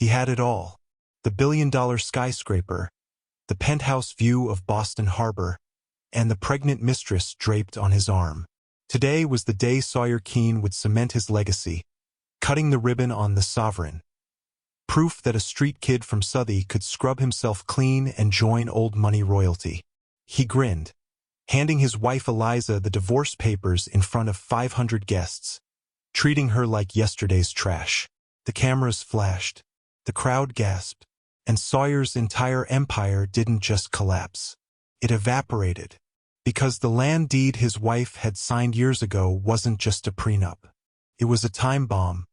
He had it all. The billion-dollar skyscraper, the penthouse view of Boston Harbor, and the pregnant mistress draped on his arm. Today was the day Sawyer Keene would cement his legacy, cutting the ribbon on the sovereign. Proof that a street kid from Southie could scrub himself clean and join old money royalty. He grinned, handing his wife Eliza the divorce papers in front of 500 guests, treating her like yesterday's trash. The cameras flashed, the crowd gasped, and Sawyer's entire empire didn't just collapse. It evaporated, because the land deed his wife had signed years ago wasn't just a prenup. It was a time bomb,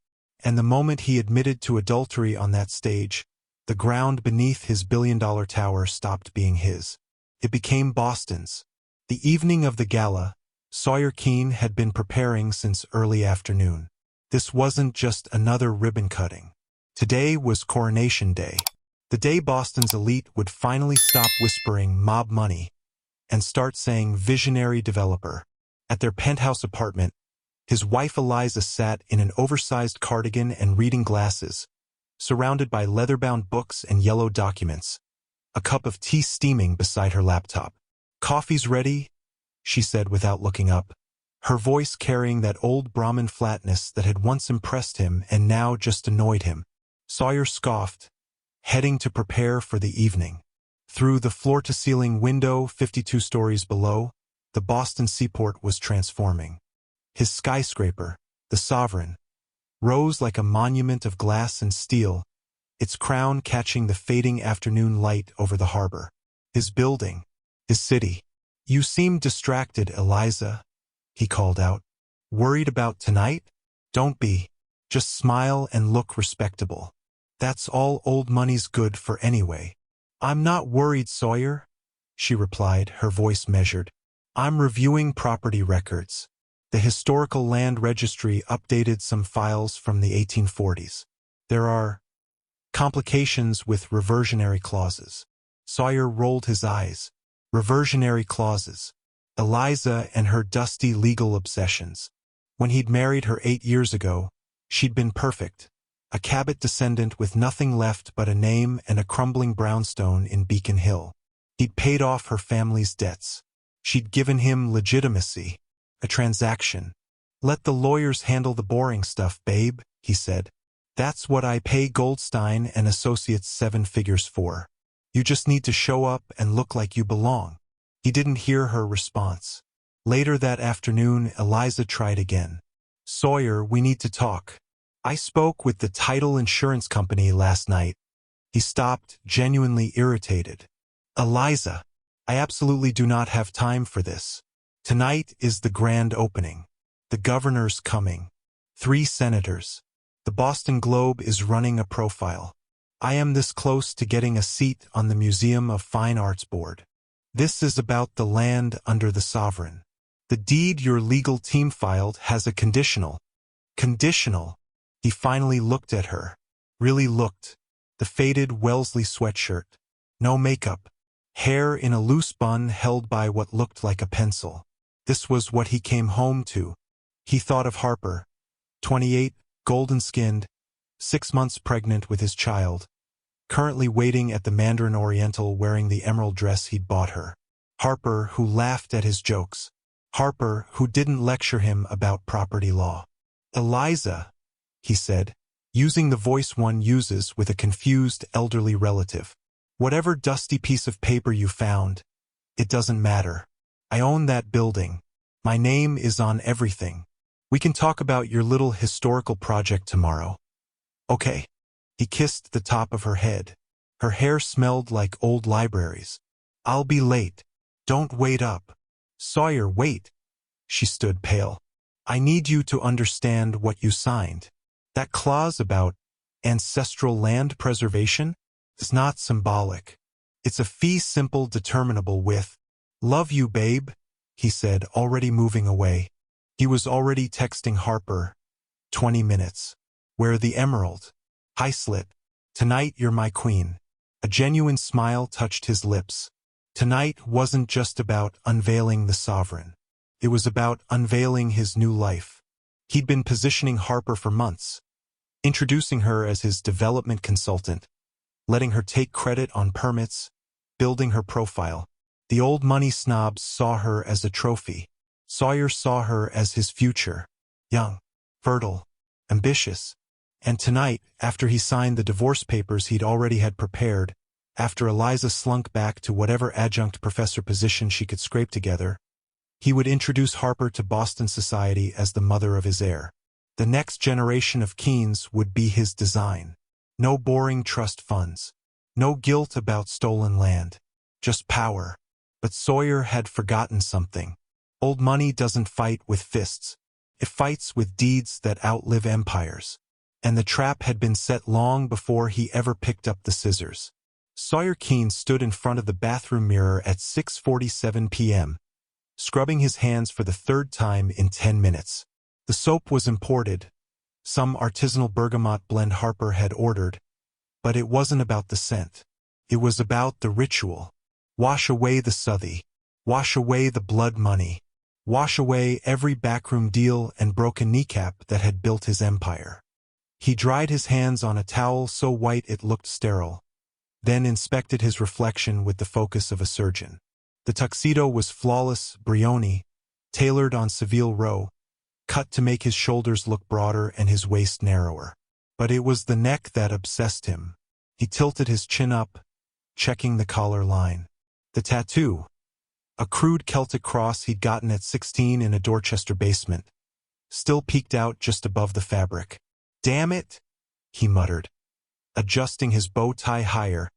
and the moment he admitted to adultery on that stage, the ground beneath his billion-dollar tower stopped being his. It became Boston's. The evening of the gala, Sawyer Keene had been preparing since early afternoon. This wasn't just another ribbon cutting. Today was Coronation Day. The day Boston's elite would finally stop whispering mob money and start saying visionary developer. At their penthouse apartment, his wife Eliza sat in an oversized cardigan and reading glasses, surrounded by leather-bound books and yellow documents, a cup of tea steaming beside her laptop. "Coffee's ready," she said without looking up, her voice carrying that old Brahmin flatness that had once impressed him and now just annoyed him. Sawyer scoffed, heading to prepare for the evening. Through the floor-to-ceiling window 52 stories below, the Boston seaport was transforming. His skyscraper, the Sovereign, rose like a monument of glass and steel, its crown catching the fading afternoon light over the harbor. His building, his city. "You seem distracted, Eliza," he called out. "Worried about tonight? Don't be. Just smile and look respectable. That's all old money's good for anyway." "I'm not worried, Sawyer," she replied, her voice measured. "I'm reviewing property records." The Historical Land Registry updated some files from the 1840s. "There are complications with reversionary clauses." Sawyer rolled his eyes. Reversionary clauses. Eliza and her dusty legal obsessions. When he'd married her 8 years ago, she'd been perfect. A Cabot descendant with nothing left but a name and a crumbling brownstone in Beacon Hill. He'd paid off her family's debts. She'd given him legitimacy, a transaction. "Let the lawyers handle the boring stuff, babe," he said. "That's what I pay Goldstein and Associates 7 figures for. You just need to show up and look like you belong." He didn't hear her response. Later that afternoon, Eliza tried again. "Sawyer, we need to talk. I spoke with the title insurance company last night." He stopped, genuinely irritated. "Eliza, I absolutely do not have time for this. Tonight is the grand opening. The governor's coming. 3 senators. The Boston Globe is running a profile. I am this close to getting a seat on the Museum of Fine Arts board. This is about the land under the Sovereign. The deed your legal team filed has a conditional." Conditional? He finally looked at her. Really looked. The faded Wellesley sweatshirt. No makeup. Hair in a loose bun held by what looked like a pencil. This was what he came home to. He thought of Harper, 28, golden-skinned, 6 months pregnant with his child, currently waiting at the Mandarin Oriental wearing the emerald dress he'd bought her. Harper, who laughed at his jokes. Harper, who didn't lecture him about property law. "Eliza," he said, using the voice one uses with a confused elderly relative. "Whatever dusty piece of paper you found, it doesn't matter. I own that building. My name is on everything. We can talk about your little historical project tomorrow. Okay." He kissed the top of her head. Her hair smelled like old libraries. "I'll be late. Don't wait up." "Sawyer, wait." She stood pale. "I need you to understand what you signed. That clause about ancestral land preservation is not symbolic. It's a fee simple determinable with. Love you, babe," he said, already moving away. He was already texting Harper. 20 minutes. "Where the emerald? Hi slit. Tonight you're my queen." A genuine smile touched his lips. Tonight wasn't just about unveiling the Sovereign. It was about unveiling his new life. He'd been positioning Harper for months. introducing her as his development consultant, letting her take credit on permits, building her profile. The old money snobs saw her as a trophy. Sawyer saw her as his future, young, fertile, ambitious. And tonight, after he signed the divorce papers he'd already had prepared, after Eliza slunk back to whatever adjunct professor position she could scrape together, he would introduce Harper to Boston society as the mother of his heir. The next generation of Keens would be his design. No boring trust funds. No guilt about stolen land. Just power. But Sawyer had forgotten something. Old money doesn't fight with fists. It fights with deeds that outlive empires. And the trap had been set long before he ever picked up the scissors. Sawyer Keen stood in front of the bathroom mirror at 6:47 p.m., scrubbing his hands for the third time in 10 minutes. The soap was imported, some artisanal bergamot blend Harper had ordered, but it wasn't about the scent. It was about the ritual. Wash away the Southey. Wash away the blood money. Wash away every backroom deal and broken kneecap that had built his empire. He dried his hands on a towel so white it looked sterile, then inspected his reflection with the focus of a surgeon. The tuxedo was flawless Brioni, tailored on Seville Row, cut to make his shoulders look broader and his waist narrower. But it was the neck that obsessed him. He tilted his chin up, checking the collar line. The tattoo, a crude Celtic cross he'd gotten at 16 in a Dorchester basement, still peeked out just above the fabric. "Damn it," he muttered, adjusting his bow tie higher,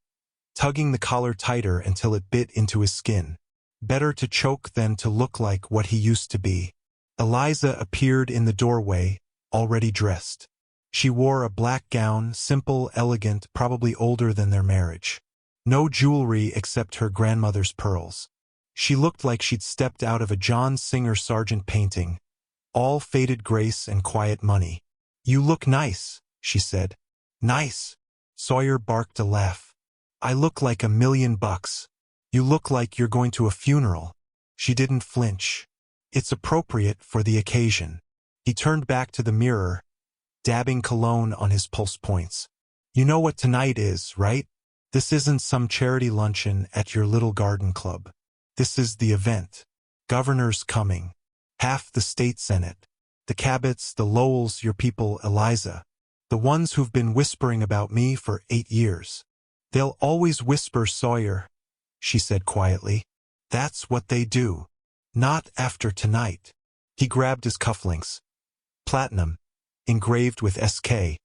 tugging the collar tighter until it bit into his skin. Better to choke than to look like what he used to be. Eliza appeared in the doorway, already dressed. She wore a black gown, simple, elegant, probably older than their marriage. No jewelry except her grandmother's pearls. She looked like she'd stepped out of a John Singer Sargent painting, all faded grace and quiet money. "You look nice," she said. "Nice?" Sawyer barked a laugh. "I look like $1,000,000. You look like you're going to a funeral." She didn't flinch. "It's appropriate for the occasion." He turned back to the mirror, dabbing cologne on his pulse points. "You know what tonight is, right? This isn't some charity luncheon at your little garden club. This is the event. Governor's coming. Half the state senate. The Cabots, the Lowells, your people, Eliza. The ones who've been whispering about me for 8 years. They'll always whisper, Sawyer," she said quietly. "That's what they do. Not after tonight." He grabbed his cufflinks, platinum, engraved with SK,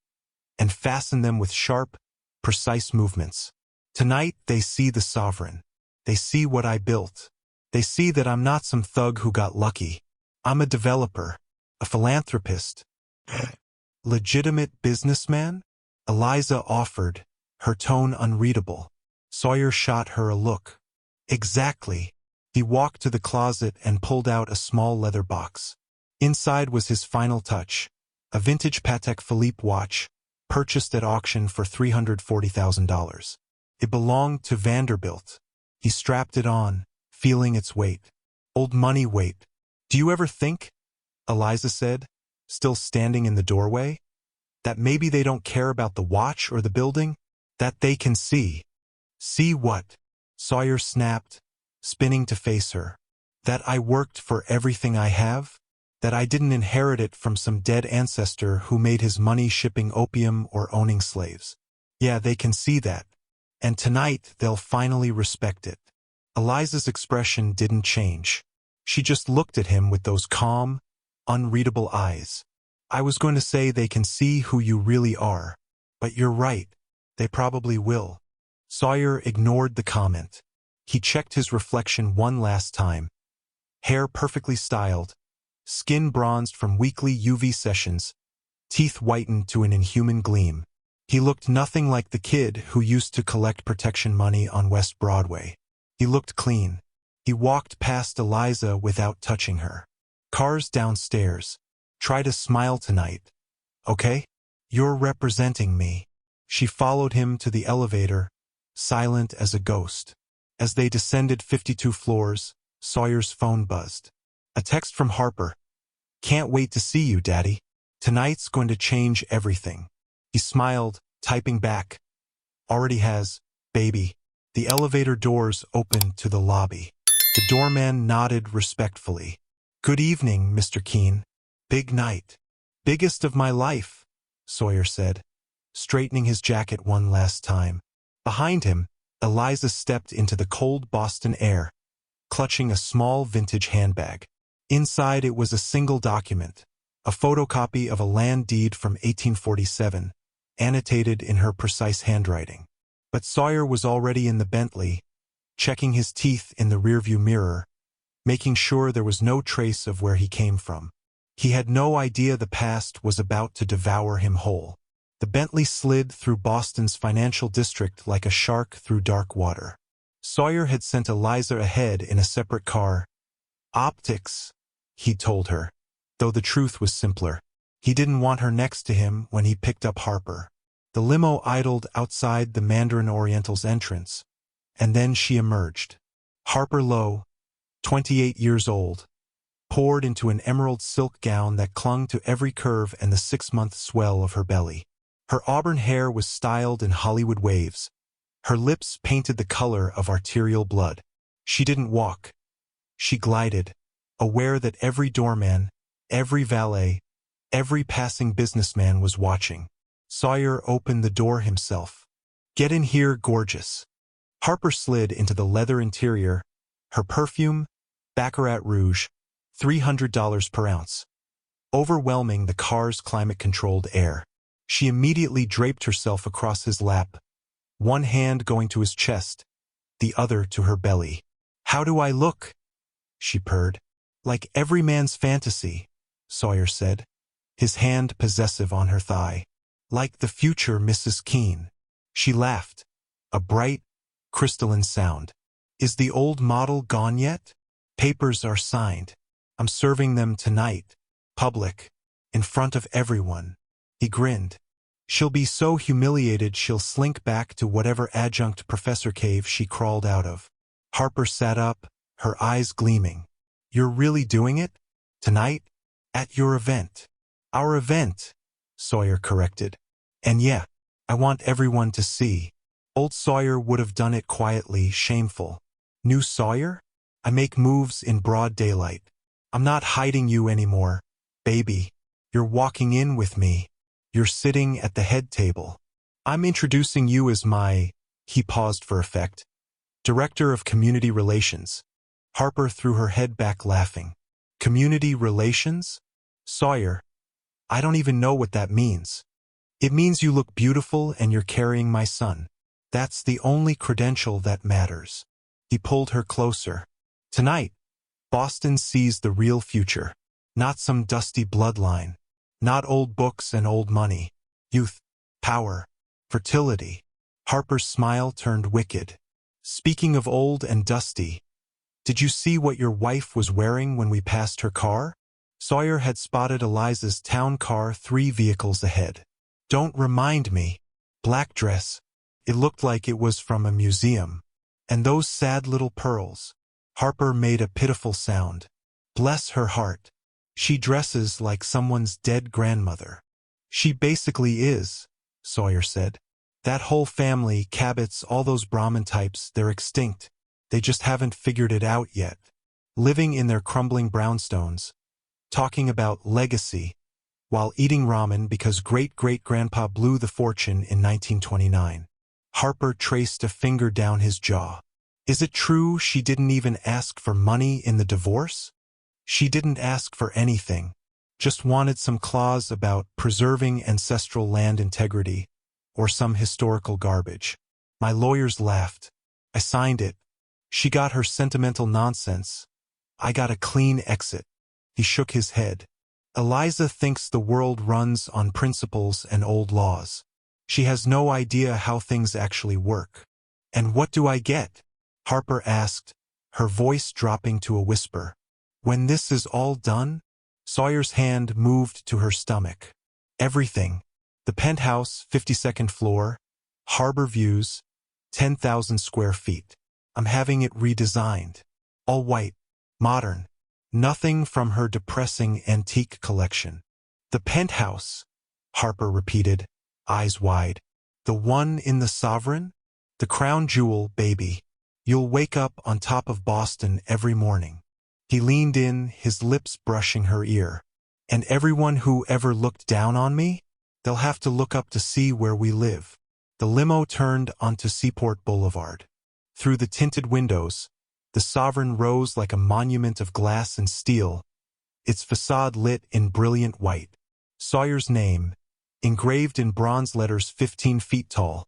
and fastened them with sharp, precise movements. "Tonight they see the sovereign. They see what I built. They see that I'm not some thug who got lucky. I'm a developer, a philanthropist, legitimate businessman?" Eliza offered, her tone unreadable. Sawyer shot her a look. "Exactly." He walked to the closet and pulled out a small leather box. Inside was his final touch, a vintage Patek Philippe watch, purchased at auction for $340,000. It belonged to Vanderbilt. He strapped it on, feeling its weight. Old money weight. "Do you ever think," Eliza said, still standing in the doorway, "that maybe they don't care about the watch or the building? That they can see?" "See what?" Sawyer snapped, spinning to face her. "That I worked for everything I have? That I didn't inherit it from some dead ancestor who made his money shipping opium or owning slaves. Yeah, they can see that. And tonight they'll finally respect it." Eliza's expression didn't change. She just looked at him with those calm, unreadable eyes. "I was going to say they can see who you really are. But you're right. They probably will." Sawyer ignored the comment. He checked his reflection one last time. Hair perfectly styled, skin bronzed from weekly UV sessions, teeth whitened to an inhuman gleam. He looked nothing like the kid who used to collect protection money on West Broadway. He looked clean. He walked past Eliza without touching her. "Car's downstairs. Try to smile tonight. Okay? You're representing me." She followed him to the elevator, silent as a ghost. As they descended 52 floors, Sawyer's phone buzzed. A text from Harper. "Can't wait to see you, Daddy. Tonight's going to change everything." He smiled, typing back. Already has, baby. The elevator doors opened to the lobby. The doorman nodded respectfully. Good evening, Mr. Keene. Big night. Biggest of my life, Sawyer said, straightening his jacket one last time. Behind him, Eliza stepped into the cold Boston air, clutching a small vintage handbag. Inside it was a single document, a photocopy of a land deed from 1847, annotated in her precise handwriting. But Sawyer was already in the Bentley, checking his teeth in the rearview mirror, making sure there was no trace of where he came from. He had no idea the past was about to devour him whole. The Bentley slid through Boston's financial district like a shark through dark water. Sawyer had sent Eliza ahead in a separate car. Optics, he'd told her, though the truth was simpler. He didn't want her next to him when he picked up Harper. The limo idled outside the Mandarin Oriental's entrance, and then she emerged. Harper Lowe, 28 years old, poured into an emerald silk gown that clung to every curve and the 6-month swell of her belly. Her auburn hair was styled in Hollywood waves. Her lips painted the color of arterial blood. She didn't walk. She glided, aware that every doorman, every valet, every passing businessman was watching. Sawyer opened the door himself. Get in here, gorgeous. Harper slid into the leather interior, her perfume, Baccarat Rouge, $300 per ounce, overwhelming the car's climate-controlled air. She immediately draped herself across his lap, one hand going to his chest, the other to her belly. How do I look? She purred. Like every man's fantasy, Sawyer said, his hand possessive on her thigh. Like the future Mrs. Keene. She laughed, a bright, crystalline sound. Is the old model gone yet? Papers are signed. I'm serving them tonight. Public. In front of everyone. He grinned. She'll be so humiliated she'll slink back to whatever adjunct professor cave she crawled out of. Harper sat up, her eyes gleaming. You're really doing it? Tonight? At your event. Our event, Sawyer corrected. And yeah, I want everyone to see. Old Sawyer would have done it quietly, shameful. New Sawyer? I make moves in broad daylight. I'm not hiding you anymore, baby. You're walking in with me. You're sitting at the head table. I'm introducing you as my, he paused for effect, Director of Community Relations. Harper threw her head back laughing. Community Relations? Sawyer, I don't even know what that means. It means you look beautiful and you're carrying my son. That's the only credential that matters. He pulled her closer. Tonight, Boston sees the real future. Not some dusty bloodline. Not old books and old money. Youth, power, fertility. Harper's smile turned wicked. Speaking of old and dusty, did you see what your wife was wearing when we passed her car? Sawyer had spotted Eliza's town car 3 vehicles ahead. Don't remind me. Black dress. It looked like it was from a museum. And those sad little pearls. Harper made a pitiful sound. Bless her heart. She dresses like someone's dead grandmother. She basically is, Sawyer said. That whole family, Cabots, all those Brahmin types, they're extinct. They just haven't figured it out yet. Living in their crumbling brownstones. Talking about legacy. While eating ramen because great-great-grandpa blew the fortune in 1929. Harper traced a finger down his jaw. Is it true she didn't even ask for money in the divorce? She didn't ask for anything. Just wanted some clause about preserving ancestral land integrity, or some historical garbage. My lawyers laughed. I signed it. She got her sentimental nonsense. I got a clean exit. He shook his head. Eliza thinks the world runs on principles and old laws. She has no idea how things actually work. And what do I get? Harper asked, her voice dropping to a whisper. When this is all done? Sawyer's hand moved to her stomach. Everything. The penthouse, 52nd floor, harbor views, 10,000 square feet. I'm having it redesigned. All white, modern. Nothing from her depressing antique collection. The penthouse, Harper repeated. eyes wide. The one in the sovereign? The crown jewel, baby. You'll wake up on top of Boston every morning. He leaned in, his lips brushing her ear. And everyone who ever looked down on me? They'll have to look up to see where we live. The limo turned onto Seaport Boulevard. Through the tinted windows, the sovereign rose like a monument of glass and steel, its facade lit in brilliant white. Sawyer's name, engraved in bronze letters 15 feet tall,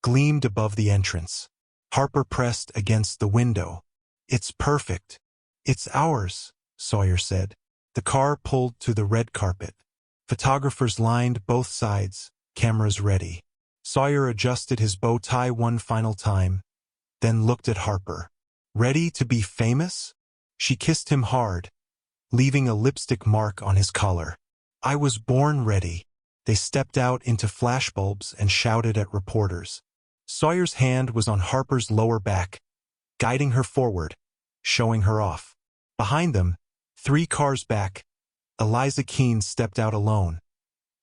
gleamed above the entrance. Harper pressed against the window. It's perfect. It's ours, Sawyer said. The car pulled to the red carpet. Photographers lined both sides, cameras ready. Sawyer adjusted his bow tie one final time, then looked at Harper. Ready to be famous? She kissed him hard, leaving a lipstick mark on his collar. I was born ready. They stepped out into flashbulbs and shouted at reporters. Sawyer's hand was on Harper's lower back, guiding her forward, showing her off. Behind them, 3 cars back, Eliza Keene stepped out alone,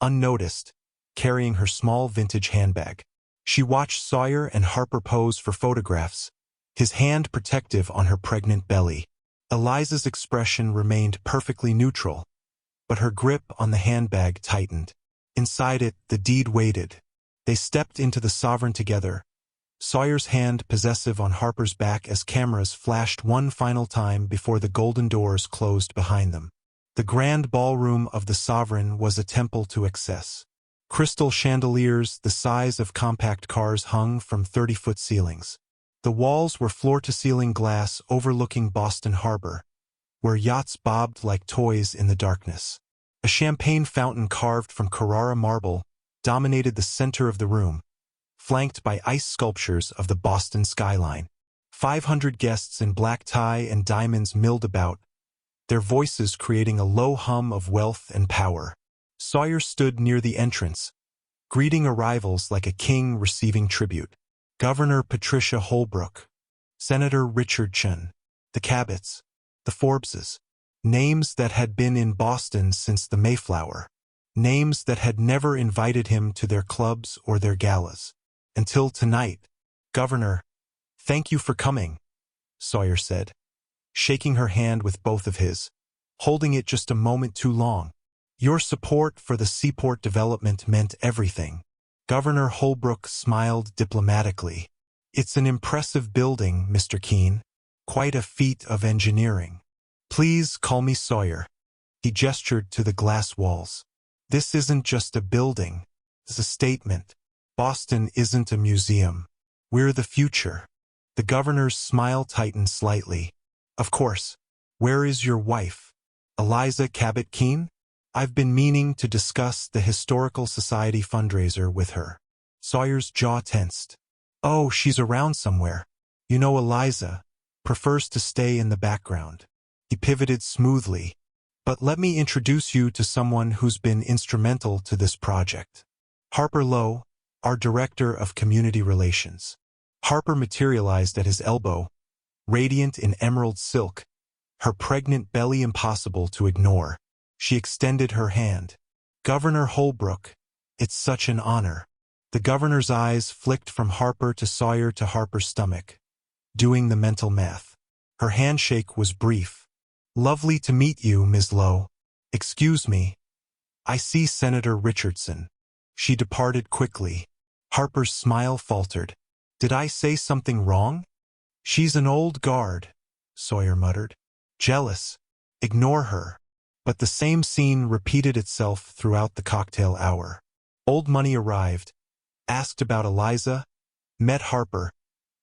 unnoticed, carrying her small vintage handbag. She watched Sawyer and Harper pose for photographs, his hand protective on her pregnant belly. Eliza's expression remained perfectly neutral, but her grip on the handbag tightened. Inside it, the deed waited. They stepped into the sovereign together, Sawyer's hand possessive on Harper's back as cameras flashed one final time before the golden doors closed behind them. The grand ballroom of the sovereign was a temple to excess. Crystal chandeliers the size of compact cars hung from 30-foot ceilings. The walls were floor-to-ceiling glass overlooking Boston Harbor, where yachts bobbed like toys in the darkness. A champagne fountain carved from Carrara marble dominated the center of the room, flanked by ice sculptures of the Boston skyline. 500 guests in black tie and diamonds milled about, their voices creating a low hum of wealth and power. Sawyer stood near the entrance, greeting arrivals like a king receiving tribute. Governor Patricia Holbrook, Senator Richard Chun, the Cabots, the Forbeses, names that had been in Boston since the Mayflower, names that had never invited him to their clubs or their galas. Until tonight. Governor, thank you for coming, Sawyer said, shaking her hand with both of his, holding it just a moment too long. Your support for the seaport development meant everything. Governor Holbrook smiled diplomatically. It's an impressive building, Mr. Keene. Quite a feat of engineering. Please call me Sawyer. He gestured to the glass walls. This isn't just a building. It's a statement. Boston isn't a museum. We're the future. The governor's smile tightened slightly. Of course. Where is your wife? Eliza Cabot Keene? I've been meaning to discuss the Historical Society fundraiser with her. Sawyer's jaw tensed. Oh, she's around somewhere. You know Eliza prefers to stay in the background. He pivoted smoothly. But let me introduce you to someone who's been instrumental to this project. Harper Lowe, our Director of Community Relations. Harper materialized at his elbow, radiant in emerald silk, her pregnant belly impossible to ignore. She extended her hand. Governor Holbrook, it's such an honor. The governor's eyes flicked from Harper to Sawyer to Harper's stomach, doing the mental math. Her handshake was brief. Lovely to meet you, Ms. Lowe. Excuse me. I see Senator Richardson. She departed quickly. Harper's smile faltered. Did I say something wrong? She's an old guard, Sawyer muttered. Jealous. Ignore her. But the same scene repeated itself throughout the cocktail hour. Old Money arrived, asked about Eliza, met Harper,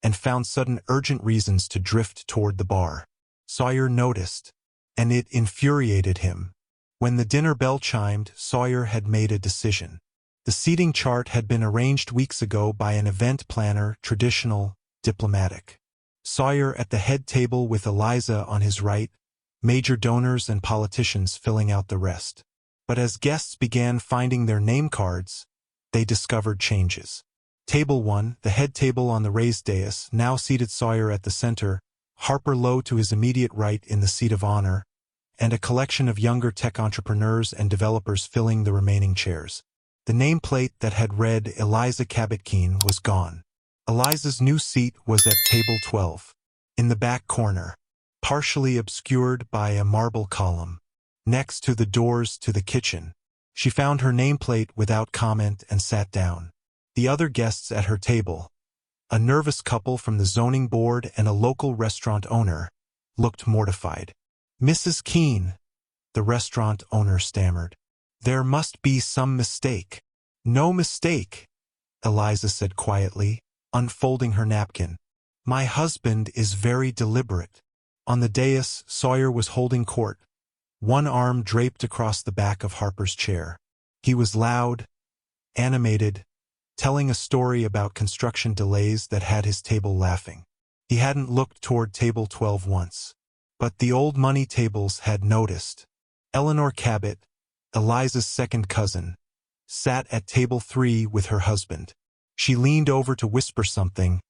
and found sudden urgent reasons to drift toward the bar. Sawyer noticed, and it infuriated him. When the dinner bell chimed, Sawyer had made a decision. The seating chart had been arranged weeks ago by an event planner, traditional, diplomatic. Sawyer at the head table with Eliza on his right, major donors and politicians filling out the rest. But as guests began finding their name cards, they discovered changes. Table 1, the head table on the raised dais, now seated Sawyer at the center, Harper Lowe to his immediate right in the seat of honor, and a collection of younger tech entrepreneurs and developers filling the remaining chairs. The nameplate that had read Eliza Cabot-Keene was gone. Eliza's new seat was at table 12, in the back corner, partially obscured by a marble column, next to the doors to the kitchen. She found her nameplate without comment and sat down. The other guests at her table, a nervous couple from the zoning board and a local restaurant owner, looked mortified. "Mrs. Keene," the restaurant owner stammered. "There must be some mistake." "No mistake," Eliza said quietly, unfolding her napkin. "My husband is very deliberate." On the dais, Sawyer was holding court, one arm draped across the back of Harper's chair. He was loud, animated, telling a story about construction delays that had his table laughing. He hadn't looked toward table 12 once, but the old money tables had noticed. Eleanor Cabot, Eliza's second cousin, sat at table 3 with her husband. She leaned over to whisper something,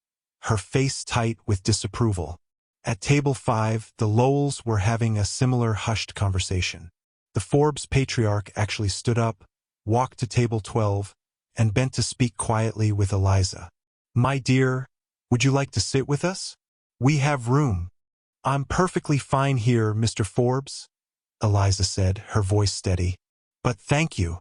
her face tight with disapproval. At table 5, the Lowells were having a similar hushed conversation. The Forbes patriarch actually stood up, walked to table 12, and bent to speak quietly with Eliza. "My dear, would you like to sit with us? We have room." "I'm perfectly fine here, Mr. Forbes," Eliza said, her voice steady. "But thank you."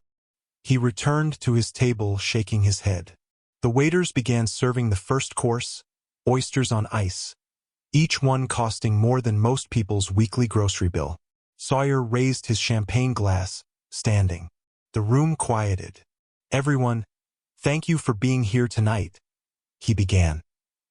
He returned to his table, shaking his head. The waiters began serving the first course, oysters on ice, each one costing more than most people's weekly grocery bill. Sawyer raised his champagne glass, standing. The room quieted. "Everyone, thank you for being here tonight," he began,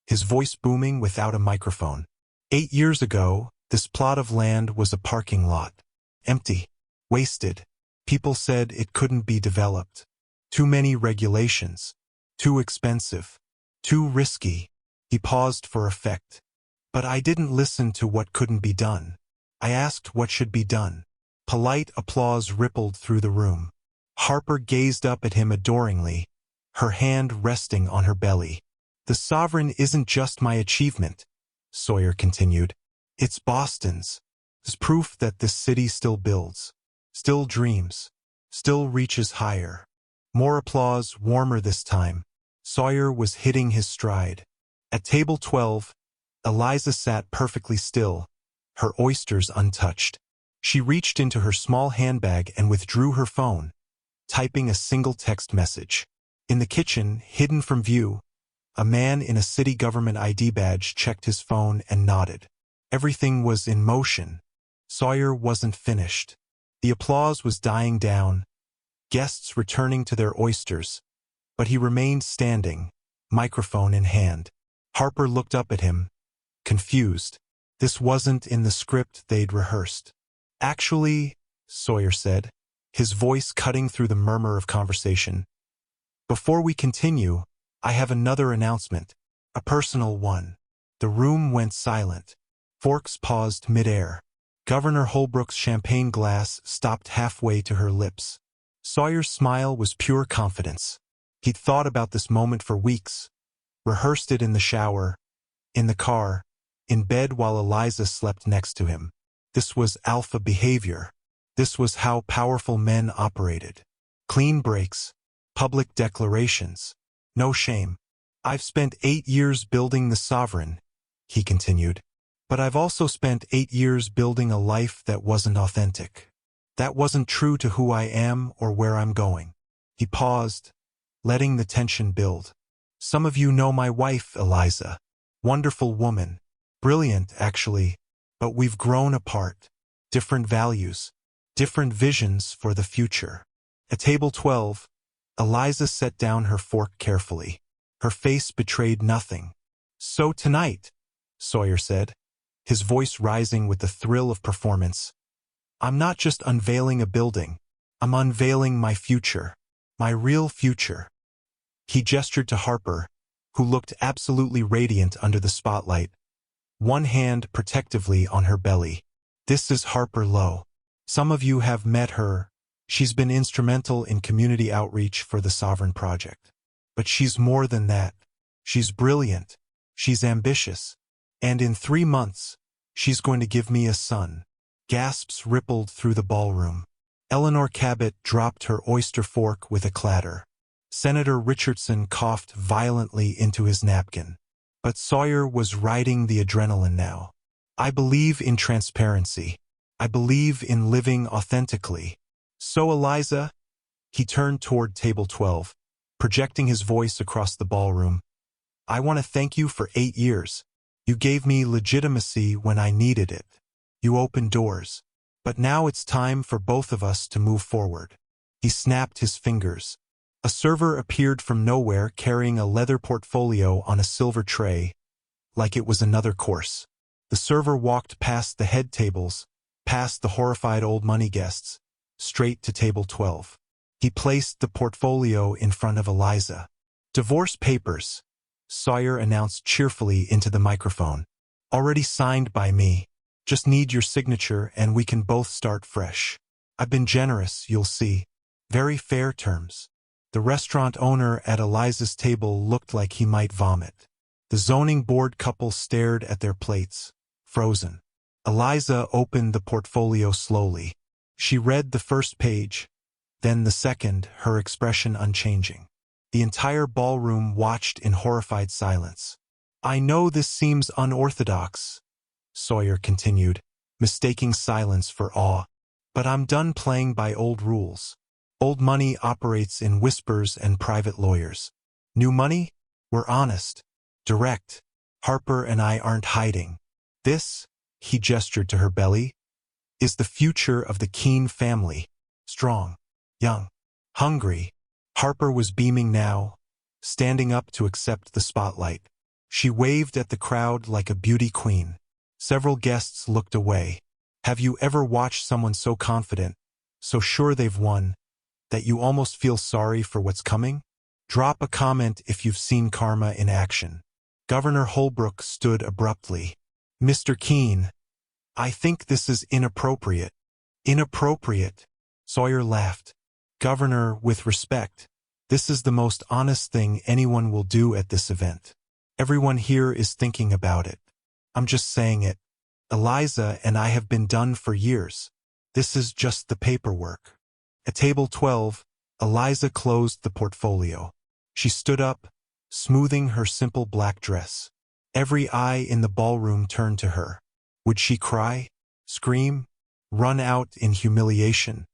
his voice booming without a microphone. 8 years ago, this plot of land was a parking lot. Empty. Wasted. People said it couldn't be developed. Too many regulations. Too expensive. Too risky. He paused for effect. But I didn't listen to what couldn't be done. I asked what should be done. Polite applause rippled through the room. Harper gazed up at him adoringly, her hand resting on her belly. "The sovereign isn't just my achievement," Sawyer continued. "It's Boston's. It's proof that this city still builds, still dreams, still reaches higher." More applause, warmer this time. Sawyer was hitting his stride. At table 12, Eliza sat perfectly still, her oysters untouched. She reached into her small handbag and withdrew her phone, typing a single text message. In the kitchen, hidden from view, a man in a city government ID badge checked his phone and nodded. Everything was in motion. Sawyer wasn't finished. The applause was dying down, guests returning to their oysters, but he remained standing, microphone in hand. Harper looked up at him, confused. This wasn't in the script they'd rehearsed. "Actually," Sawyer said, his voice cutting through the murmur of conversation, "before we continue, I have another announcement, a personal one." The room went silent. Forks paused midair. Governor Holbrook's champagne glass stopped halfway to her lips. Sawyer's smile was pure confidence. He'd thought about this moment for weeks, rehearsed it in the shower, in the car, in bed while Eliza slept next to him. This was alpha behavior. This was how powerful men operated. Clean breaks, public declarations, no shame. "I've spent 8 years building the sovereign," he continued. "But I've also spent 8 years building a life that wasn't authentic. That wasn't true to who I am or where I'm going." He paused, letting the tension build. "Some of you know my wife, Eliza. Wonderful woman. Brilliant, actually. But we've grown apart. Different values. Different visions for the future." At table 12, Eliza set down her fork carefully. Her face betrayed nothing. "So tonight," Sawyer said, his voice rising with the thrill of performance, "I'm not just unveiling a building. I'm unveiling my future. My real future." He gestured to Harper, who looked absolutely radiant under the spotlight, one hand protectively on her belly. "This is Harper Lowe. Some of you have met her. She's been instrumental in community outreach for the Sovereign Project. But she's more than that. She's brilliant. She's ambitious. And in 3 months, she's going to give me a son." Gasps rippled through the ballroom. Eleanor Cabot dropped her oyster fork with a clatter. Senator Richardson coughed violently into his napkin. But Sawyer was riding the adrenaline now. I believe in transparency. I believe in living authentically. So Eliza, he turned toward table 12, projecting his voice across the ballroom. I want to thank you for 8 years. You gave me legitimacy when I needed it. You opened doors. But now it's time for both of us to move forward. He snapped his fingers. A server appeared from nowhere carrying a leather portfolio on a silver tray, like it was another course. The server walked past the head tables, past the horrified old money guests, straight to table 12. He placed the portfolio in front of Eliza. Divorce papers, Sawyer announced cheerfully into the microphone. Already signed by me. Just need your signature and we can both start fresh. I've been generous, you'll see. Very fair terms. The restaurant owner at Eliza's table looked like he might vomit. The zoning board couple stared at their plates, frozen. Eliza opened the portfolio slowly. She read the first page, then the second, her expression unchanging. The entire ballroom watched in horrified silence. I know this seems unorthodox, Sawyer continued, mistaking silence for awe. But I'm done playing by old rules. Old money operates in whispers and private lawyers. New money? We're honest. Direct. Harper and I aren't hiding. This, he gestured to her belly, is the future of the Keene family. Strong. Young. Hungry. Harper was beaming now, standing up to accept the spotlight. She waved at the crowd like a beauty queen. Several guests looked away. Have you ever watched someone so confident, so sure they've won, that you almost feel sorry for what's coming? Drop a comment if you've seen karma in action. Governor Holbrook stood abruptly. Mr. Keene, I think this is inappropriate. Inappropriate? Sawyer laughed. Governor, with respect, this is the most honest thing anyone will do at this event. Everyone here is thinking about it. I'm just saying it. Eliza and I have been done for years. This is just the paperwork. At table 12, Eliza closed the portfolio. She stood up, smoothing her simple black dress. Every eye in the ballroom turned to her. Would she cry, scream, run out in humiliation?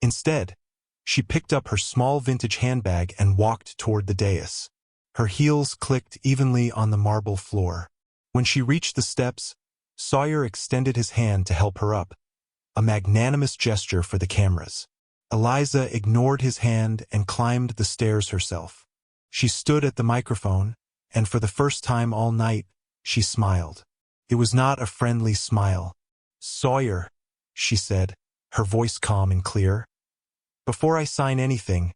Instead, she picked up her small vintage handbag and walked toward the dais. Her heels clicked evenly on the marble floor. When she reached the steps, Sawyer extended his hand to help her up, a magnanimous gesture for the cameras. Eliza ignored his hand and climbed the stairs herself. She stood at the microphone, and for the first time all night, she smiled. It was not a friendly smile. Sawyer, she said, her voice calm and clear. Before I sign anything,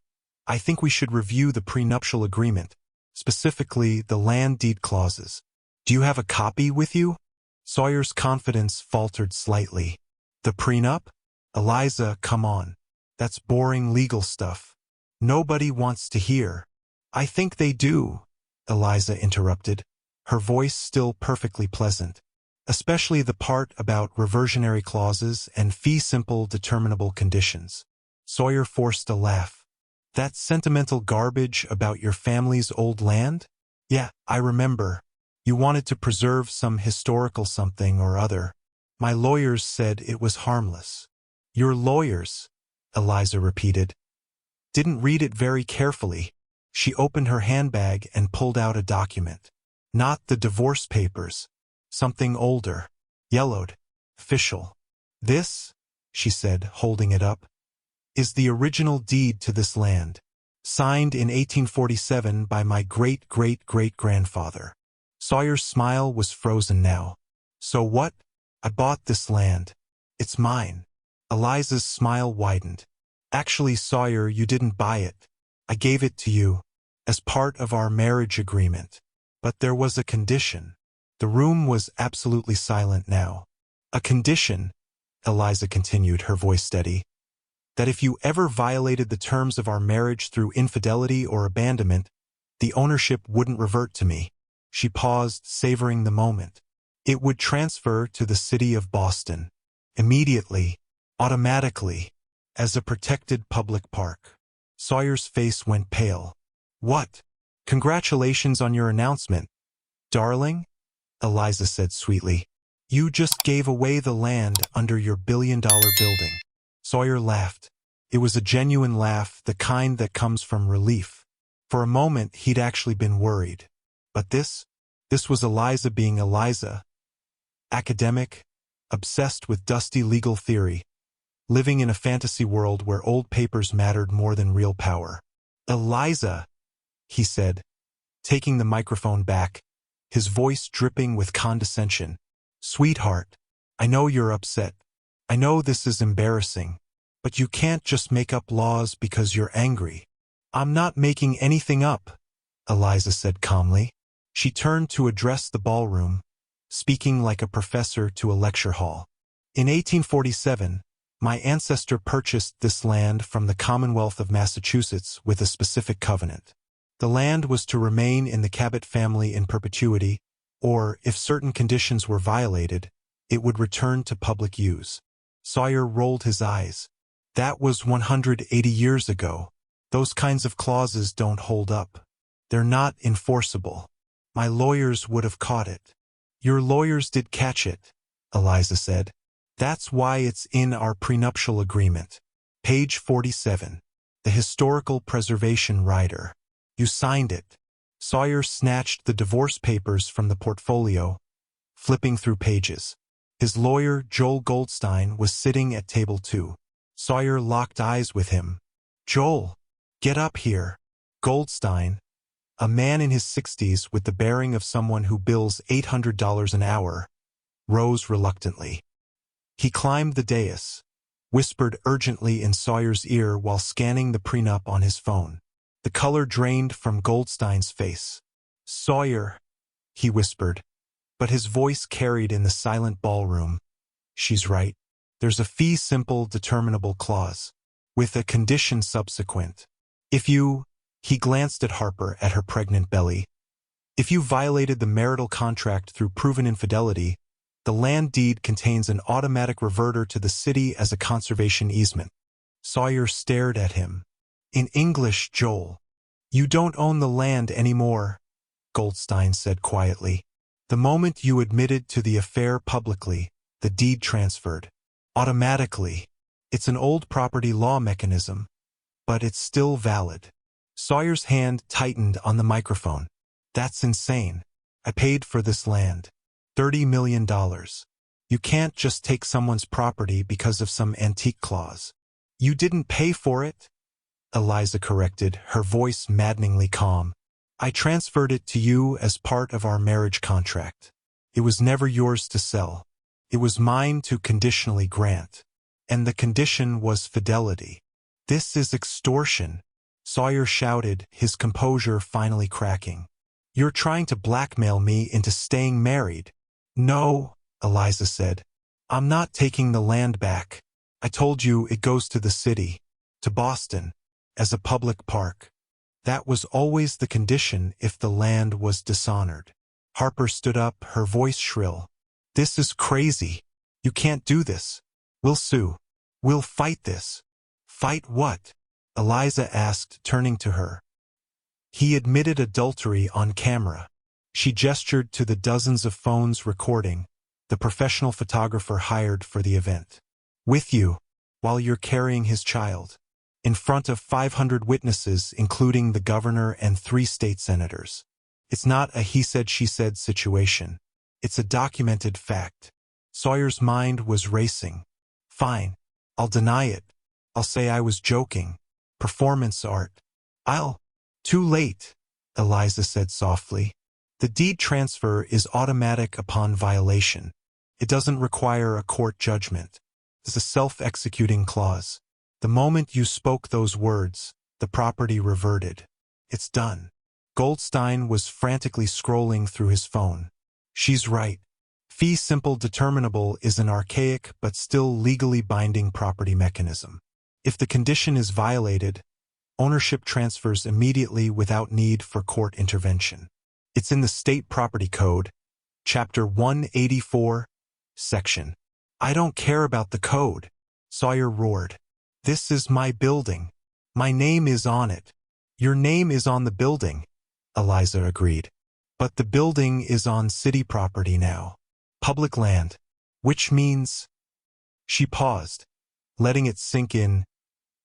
I think we should review the prenuptial agreement, specifically the land deed clauses. Do you have a copy with you? Sawyer's confidence faltered slightly. The prenup? Eliza, come on. That's boring legal stuff. Nobody wants to hear. I think they do, Eliza interrupted, her voice still perfectly pleasant. Especially the part about reversionary clauses and fee-simple determinable conditions. Sawyer forced a laugh. That sentimental garbage about your family's old land? Yeah, I remember. You wanted to preserve some historical something or other. My lawyers said it was harmless. Your lawyers, Eliza repeated. Didn't read it very carefully. She opened her handbag and pulled out a document. Not the divorce papers. Something older. Yellowed. Official. This, she said, holding it up, is the original deed to this land, signed in 1847 by my great-great-great-grandfather. Sawyer's smile was frozen now. So what? I bought this land. It's mine. Eliza's smile widened. Actually, Sawyer, you didn't buy it. I gave it to you, as part of our marriage agreement. But there was a condition. The room was absolutely silent now. A condition, Eliza continued, her voice steady, that if you ever violated the terms of our marriage through infidelity or abandonment, the ownership wouldn't revert to me. She paused, savoring the moment. It would transfer to the city of Boston. Immediately. Automatically. as a protected public park. Sawyer's face went pale. What? Congratulations on your announcement, darling, Eliza said sweetly. You just gave away the land under your billion-dollar building. Sawyer laughed. It was a genuine laugh, the kind that comes from relief. For a moment, he'd actually been worried. But this was Eliza being Eliza. Academic, obsessed with dusty legal theory, living in a fantasy world where old papers mattered more than real power. Eliza, he said, taking the microphone back, his voice dripping with condescension. Sweetheart, I know you're upset. I know this is embarrassing. But you can't just make up laws because you're angry. I'm not making anything up, Eliza said calmly. She turned to address the ballroom, speaking like a professor to a lecture hall. In 1847, my ancestor purchased this land from the Commonwealth of Massachusetts with a specific covenant. The land was to remain in the Cabot family in perpetuity, or, if certain conditions were violated, it would return to public use. Sawyer rolled his eyes. That was 180 years ago. Those kinds of clauses don't hold up. They're not enforceable. My lawyers would have caught it. Your lawyers did catch it, Eliza said. That's why it's in our prenuptial agreement. Page 47. The historical preservation rider. You signed it. Sawyer snatched the divorce papers from the portfolio, flipping through pages. His lawyer, Joel Goldstein, was sitting at table 2. Sawyer locked eyes with him. Joel, get up here. Goldstein, a man in his 60s with the bearing of someone who bills $800 an hour, rose reluctantly. He climbed the dais, whispered urgently in Sawyer's ear while scanning the prenup on his phone. The color drained from Goldstein's face. Sawyer, he whispered, but his voice carried in the silent ballroom. She's right. There's a fee simple determinable clause, with a condition subsequent. If you, he glanced at Harper at her pregnant belly, if you violated the marital contract through proven infidelity, the land deed contains an automatic reverter to the city as a conservation easement. Sawyer stared at him. In English, Joel. You don't own the land anymore, Goldstein said quietly. The moment you admitted to the affair publicly, the deed transferred. Automatically. It's an old property law mechanism, but it's still valid. Sawyer's hand tightened on the microphone. That's insane. I paid for this land. $30 million. You can't just take someone's property because of some antique clause. You didn't pay for it, Eliza corrected, her voice maddeningly calm. I transferred it to you as part of our marriage contract. It was never yours to sell. It was mine to conditionally grant. And the condition was fidelity. This is extortion, Sawyer shouted, his composure finally cracking. You're trying to blackmail me into staying married. No, Eliza said. I'm not taking the land back. I told you it goes to the city, to Boston, as a public park. That was always the condition if the land was dishonored. Harper stood up, her voice shrill. This is crazy. You can't do this. We'll sue. We'll fight this. Fight what? Eliza asked, turning to her. He admitted adultery on camera. She gestured to the dozens of phones recording, the professional photographer hired for the event. With you, while you're carrying his child. In front of 500 witnesses, including the governor and 3 state senators. It's not a he said she said situation. It's a documented fact. Sawyer's mind was racing. Fine. I'll deny it. I'll say I was joking. Performance art. Too late, Eliza said softly. The deed transfer is automatic upon violation. It doesn't require a court judgment. It's a self-executing clause. The moment you spoke those words, the property reverted. It's done. Goldstein was frantically scrolling through his phone. She's right. Fee simple determinable is an archaic but still legally binding property mechanism. If the condition is violated, ownership transfers immediately without need for court intervention. It's in the State Property Code, Chapter 184, Section. I don't care about the code, Sawyer roared. This is my building. My name is on it. Your name is on the building, Eliza agreed. But the building is on city property now. Public land. Which means... She paused, letting it sink in.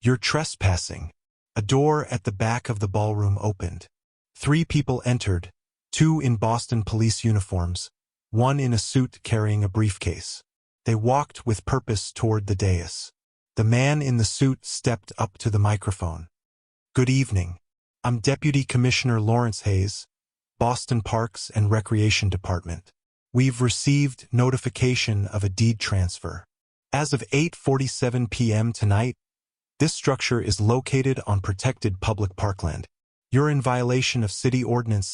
You're trespassing. A door at the back of the ballroom opened. 3 people entered, 2 in Boston police uniforms, 1 in a suit carrying a briefcase. They walked with purpose toward the dais. The man in the suit stepped up to the microphone. Good evening. I'm Deputy Commissioner Lawrence Hayes, Boston Parks and Recreation Department. We've received notification of a deed transfer. As of 8:47 p.m. tonight, this structure is located on protected public parkland. You're in violation of City Ordinance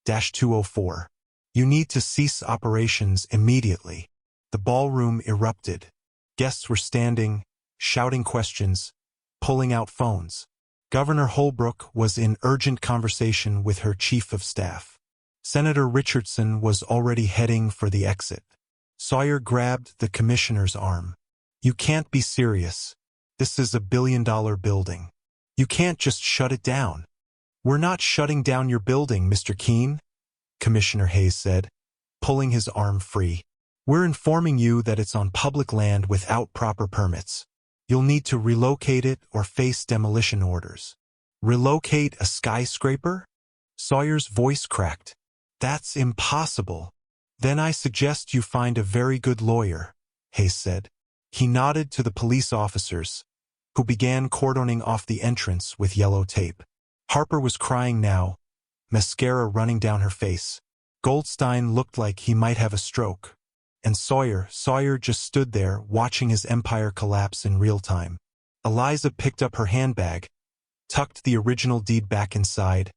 16-204. You need to cease operations immediately. The ballroom erupted. Guests were standing, shouting questions, pulling out phones. Governor Holbrook was in urgent conversation with her chief of staff. Senator Richardson was already heading for the exit. Sawyer grabbed the commissioner's arm. You can't be serious. This is a billion-dollar building. You can't just shut it down. We're not shutting down your building, Mr. Keene, Commissioner Hayes said, pulling his arm free. We're informing you that it's on public land without proper permits. You'll need to relocate it or face demolition orders. Relocate a skyscraper? Sawyer's voice cracked. That's impossible. Then I suggest you find a very good lawyer, Hayes said. He nodded to the police officers, who began cordoning off the entrance with yellow tape. Harper was crying now, mascara running down her face. Goldstein looked like he might have a stroke. And Sawyer just stood there watching his empire collapse in real time. Eliza picked up her handbag, tucked the original deed back inside,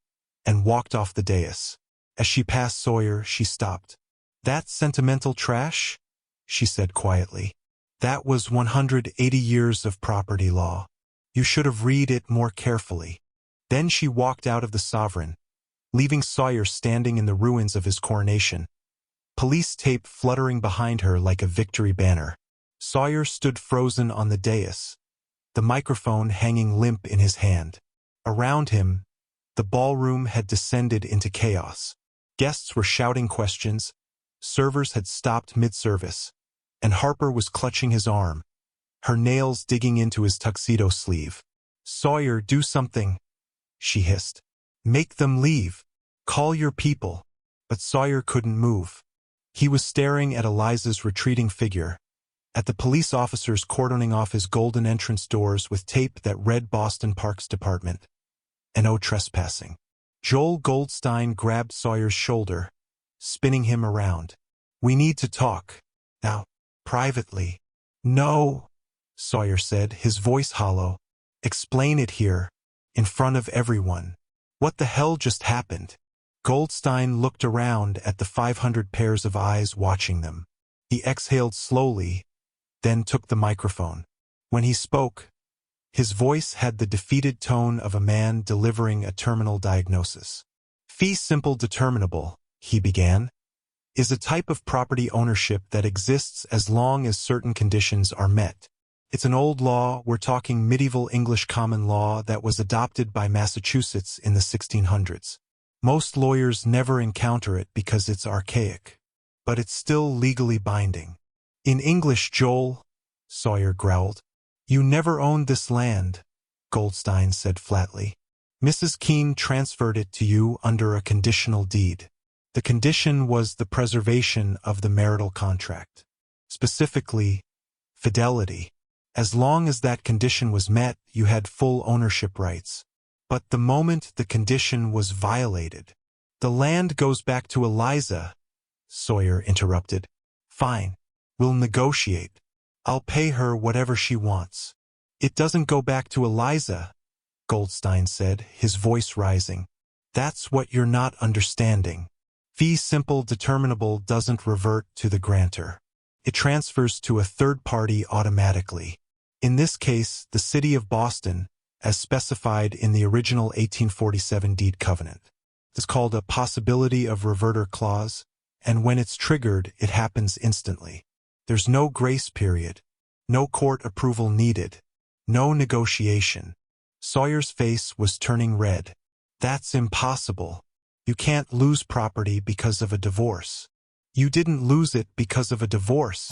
and walked off the dais. As she passed Sawyer, she stopped. That sentimental trash? She said quietly. That was 180 years of property law. You should have read it more carefully. Then she walked out of the Sovereign, leaving Sawyer standing in the ruins of his coronation. Police tape fluttering behind her like a victory banner. Sawyer stood frozen on the dais, the microphone hanging limp in his hand. Around him, the ballroom had descended into chaos. Guests were shouting questions, servers had stopped mid-service, and Harper was clutching his arm, her nails digging into his tuxedo sleeve. Sawyer, do something, she hissed. Make them leave. Call your people. But Sawyer couldn't move. He was staring at Eliza's retreating figure, at the police officers cordoning off his golden entrance doors with tape that read Boston Parks Department. And no trespassing. Joel Goldstein grabbed Sawyer's shoulder, spinning him around. We need to talk. Now, privately. No, Sawyer said, his voice hollow. Explain it here, in front of everyone. What the hell just happened? Goldstein looked around at the 500 pairs of eyes watching them. He exhaled slowly, then took the microphone. When he spoke, his voice had the defeated tone of a man delivering a terminal diagnosis. Fee simple determinable, he began, is a type of property ownership that exists as long as certain conditions are met. It's an old law, we're talking medieval English common law that was adopted by Massachusetts in the 1600s. Most lawyers never encounter it because it's archaic. But it's still legally binding. In English, Joel, Sawyer growled. You never owned this land, Goldstein said flatly. Mrs. Keene transferred it to you under a conditional deed. The condition was the preservation of the marital contract. Specifically, fidelity. As long as that condition was met, you had full ownership rights. But the moment the condition was violated, the land goes back to Eliza, Sawyer interrupted. Fine. We'll negotiate. I'll pay her whatever she wants. It doesn't go back to Eliza, Goldstein said, his voice rising. That's what you're not understanding. Fee simple determinable doesn't revert to the grantor. It transfers to a third party automatically. In this case, the city of Boston, as specified in the original 1847 deed covenant. It's called a possibility of reverter clause, and when it's triggered, it happens instantly. There's no grace period, no court approval needed. No negotiation. Sawyer's face was turning red. That's impossible. You can't lose property because of a divorce. You didn't lose it because of a divorce,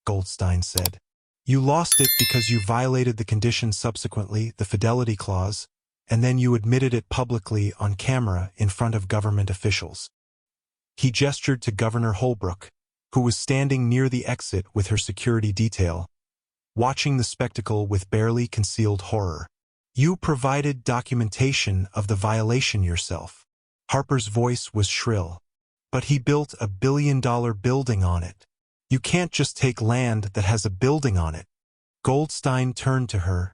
Goldstein said. You lost it because you violated the conditions subsequently, the fidelity clause, and then you admitted it publicly on camera in front of government officials. He gestured to Governor Holbrook, who was standing near the exit with her security detail, watching the spectacle with barely concealed horror. You provided documentation of the violation yourself. Harper's voice was shrill. But he built a billion-dollar building on it. You can't just take land that has a building on it. Goldstein turned to her,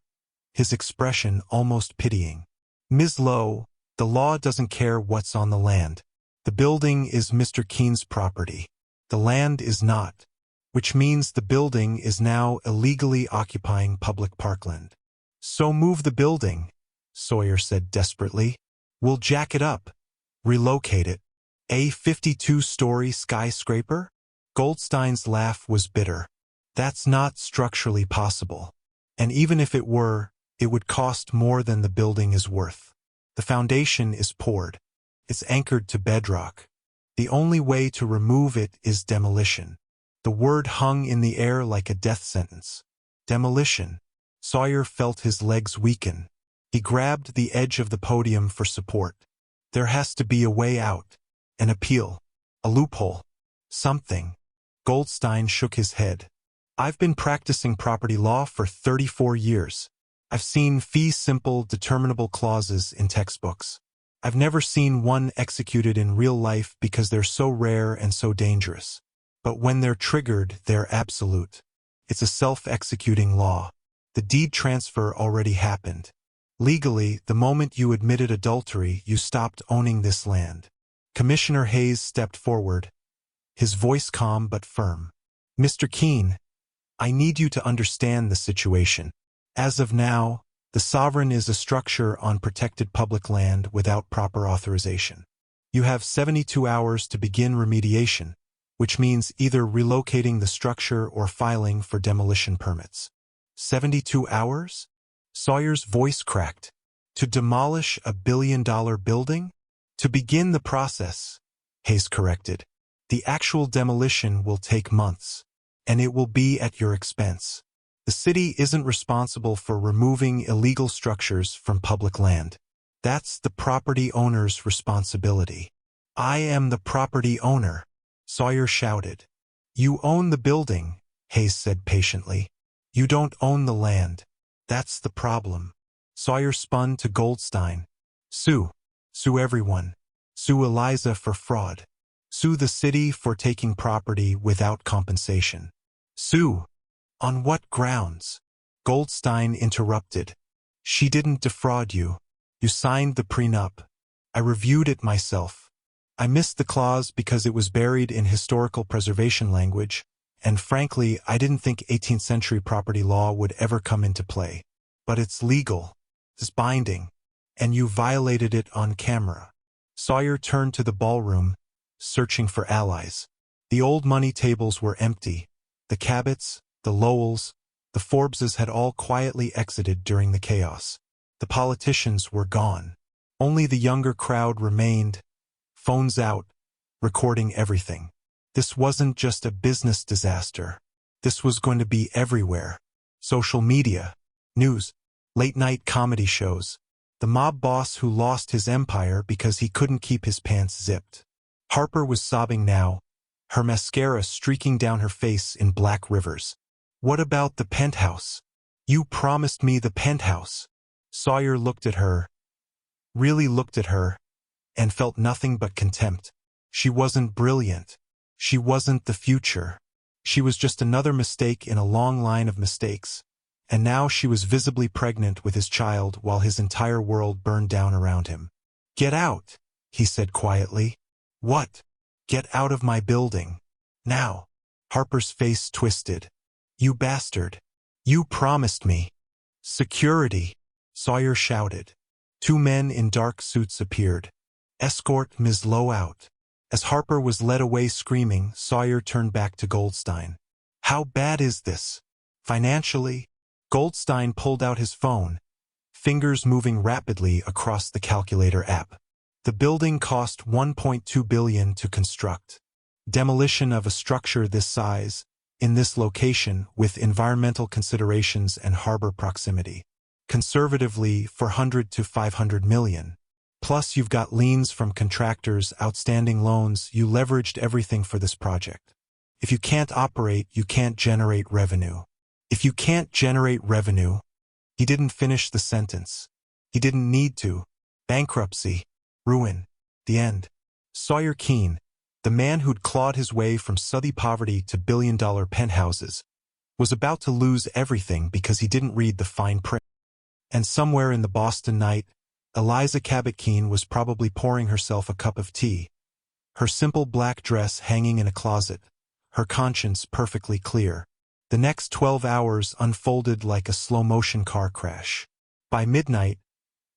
his expression almost pitying. Ms. Lowe, the law doesn't care what's on the land. The building is Mr. Keen's property. The land is not, which means the building is now illegally occupying public parkland. So move the building, Sawyer said desperately. We'll jack it up, relocate it. A 52-story skyscraper? Goldstein's laugh was bitter. That's not structurally possible. And even if it were, it would cost more than the building is worth. The foundation is poured. It's anchored to bedrock. The only way to remove it is demolition. The word hung in the air like a death sentence. Demolition. Sawyer felt his legs weaken. He grabbed the edge of the podium for support. There has to be a way out. An appeal. A loophole. Something. Goldstein shook his head. I've been practicing property law for 34 years. I've seen fee-simple, determinable clauses in textbooks. I've never seen one executed in real life because they're so rare and so dangerous. But when they're triggered, they're absolute. It's a self-executing law. The deed transfer already happened. Legally, the moment you admitted adultery, you stopped owning this land. Commissioner Hayes stepped forward, his voice calm but firm. Mr. Keen, I need you to understand the situation. As of now, the sovereign is a structure on protected public land without proper authorization. You have 72 hours to begin remediation, which means either relocating the structure or filing for demolition permits. 72 hours? Sawyer's voice cracked. To demolish a billion-dollar building? To begin the process, Hayes corrected. The actual demolition will take months, and it will be at your expense. The city isn't responsible for removing illegal structures from public land. That's the property owner's responsibility. I am the property owner, Sawyer shouted. You own the building, Hayes said patiently. You don't own the land. That's the problem. Sawyer spun to Goldstein. Sue. Sue everyone. Sue Eliza for fraud. Sue the city for taking property without compensation. Sue. On what grounds? Goldstein interrupted. She didn't defraud you. You signed the prenup. I reviewed it myself. I missed the clause because it was buried in historical preservation language, and frankly, I didn't think 18th century property law would ever come into play. But it's legal. It's binding. And you violated it on camera. Sawyer turned to the ballroom, searching for allies. The old money tables were empty. The Cabots, the Lowells, the Forbeses had all quietly exited during the chaos. The politicians were gone. Only the younger crowd remained, phones out, recording everything. This wasn't just a business disaster. This was going to be everywhere. Social media, news, late-night comedy shows. The mob boss who lost his empire because he couldn't keep his pants zipped. Harper was sobbing now, her mascara streaking down her face in black rivers. What about the penthouse? You promised me the penthouse. Sawyer looked at her, really looked at her, and felt nothing but contempt. She wasn't brilliant. She wasn't the future. She was just another mistake in a long line of mistakes. And now she was visibly pregnant with his child while his entire world burned down around him. Get out, he said quietly. What? Get out of my building. Now. Harper's face twisted. You bastard. You promised me. Security, Sawyer shouted. Two men in dark suits appeared. Escort Ms. Lowe out. As Harper was led away screaming, Sawyer turned back to Goldstein. How bad is this? Financially? Goldstein pulled out his phone, fingers moving rapidly across the calculator app. The building cost $1.2 billion to construct. Demolition of a structure this size, in this location, with environmental considerations and harbor proximity. Conservatively, $400 to $500 million. Plus you've got liens from contractors, outstanding loans, you leveraged everything for this project. If you can't operate, you can't generate revenue. If you can't generate revenue, he didn't finish the sentence. He didn't need to. Bankruptcy. Ruin. The end. Sawyer Keene, the man who'd clawed his way from sooty poverty to billion-dollar penthouses, was about to lose everything because he didn't read the fine print. And somewhere in the Boston night, Eliza Cabot Keene was probably pouring herself a cup of tea, her simple black dress hanging in a closet, her conscience perfectly clear. The next 12 hours unfolded like a slow-motion car crash. By midnight,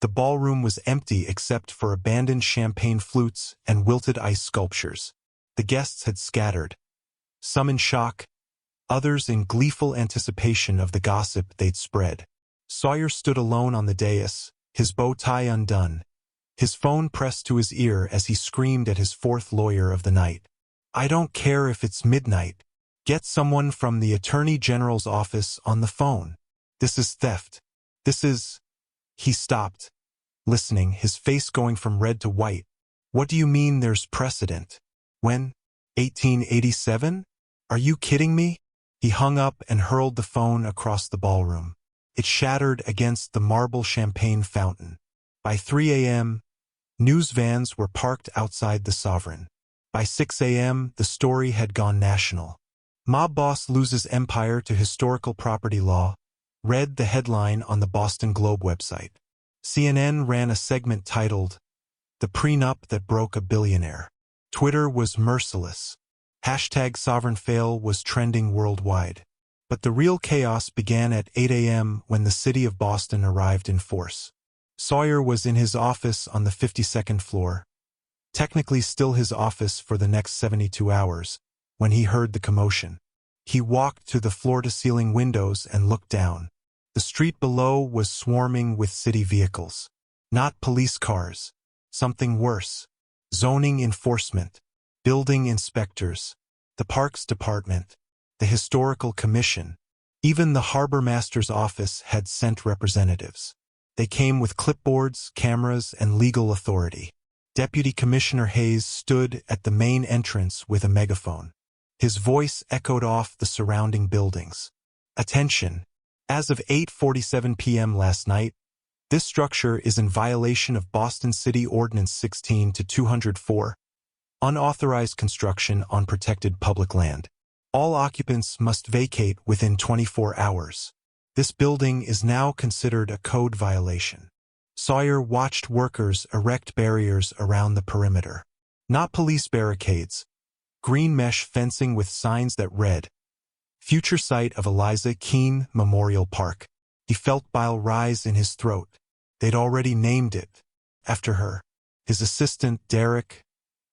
the ballroom was empty except for abandoned champagne flutes and wilted ice sculptures. The guests had scattered, some in shock, others in gleeful anticipation of the gossip they'd spread. Sawyer stood alone on the dais, his bow tie undone, his phone pressed to his ear as he screamed at his fourth lawyer of the night. "I don't care if it's midnight. Get someone from the Attorney General's office on the phone. This is theft. This is—" He stopped, listening, his face going from red to white. "What do you mean there's precedent? When? 1887? Are you kidding me?" He hung up and hurled the phone across the ballroom. It shattered against the marble champagne fountain. By 3 a.m., news vans were parked outside the Sovereign. By 6 a.m., the story had gone national. "Mob boss loses empire to historical property law," read the headline on the Boston Globe website. CNN ran a segment titled, "The Prenup That Broke a Billionaire." Twitter was merciless. #SovereignFail was trending worldwide. But the real chaos began at 8 a.m. when the city of Boston arrived in force. Sawyer was in his office on the 52nd floor, technically still his office for the next 72 hours, when he heard the commotion. He walked to the floor-to-ceiling windows and looked down. The street below was swarming with city vehicles. Not police cars. Something worse. Zoning enforcement. Building inspectors. The Parks Department. The Historical Commission. Even the harbor master's office had sent representatives. They came with clipboards, cameras, and legal authority. Deputy Commissioner Hayes stood at the main entrance with a megaphone. His voice echoed off the surrounding buildings. "Attention! As of 8:47 p.m. last night, this structure is in violation of Boston City Ordinance 16-204, unauthorized construction on protected public land. All occupants must vacate within 24 hours. This building is now considered a code violation." Sawyer watched workers erect barriers around the perimeter. Not police barricades. Green mesh fencing with signs that read, "Future site of Eliza Keene Memorial Park." He felt bile rise in his throat. They'd already named it, after her. His assistant, Derek,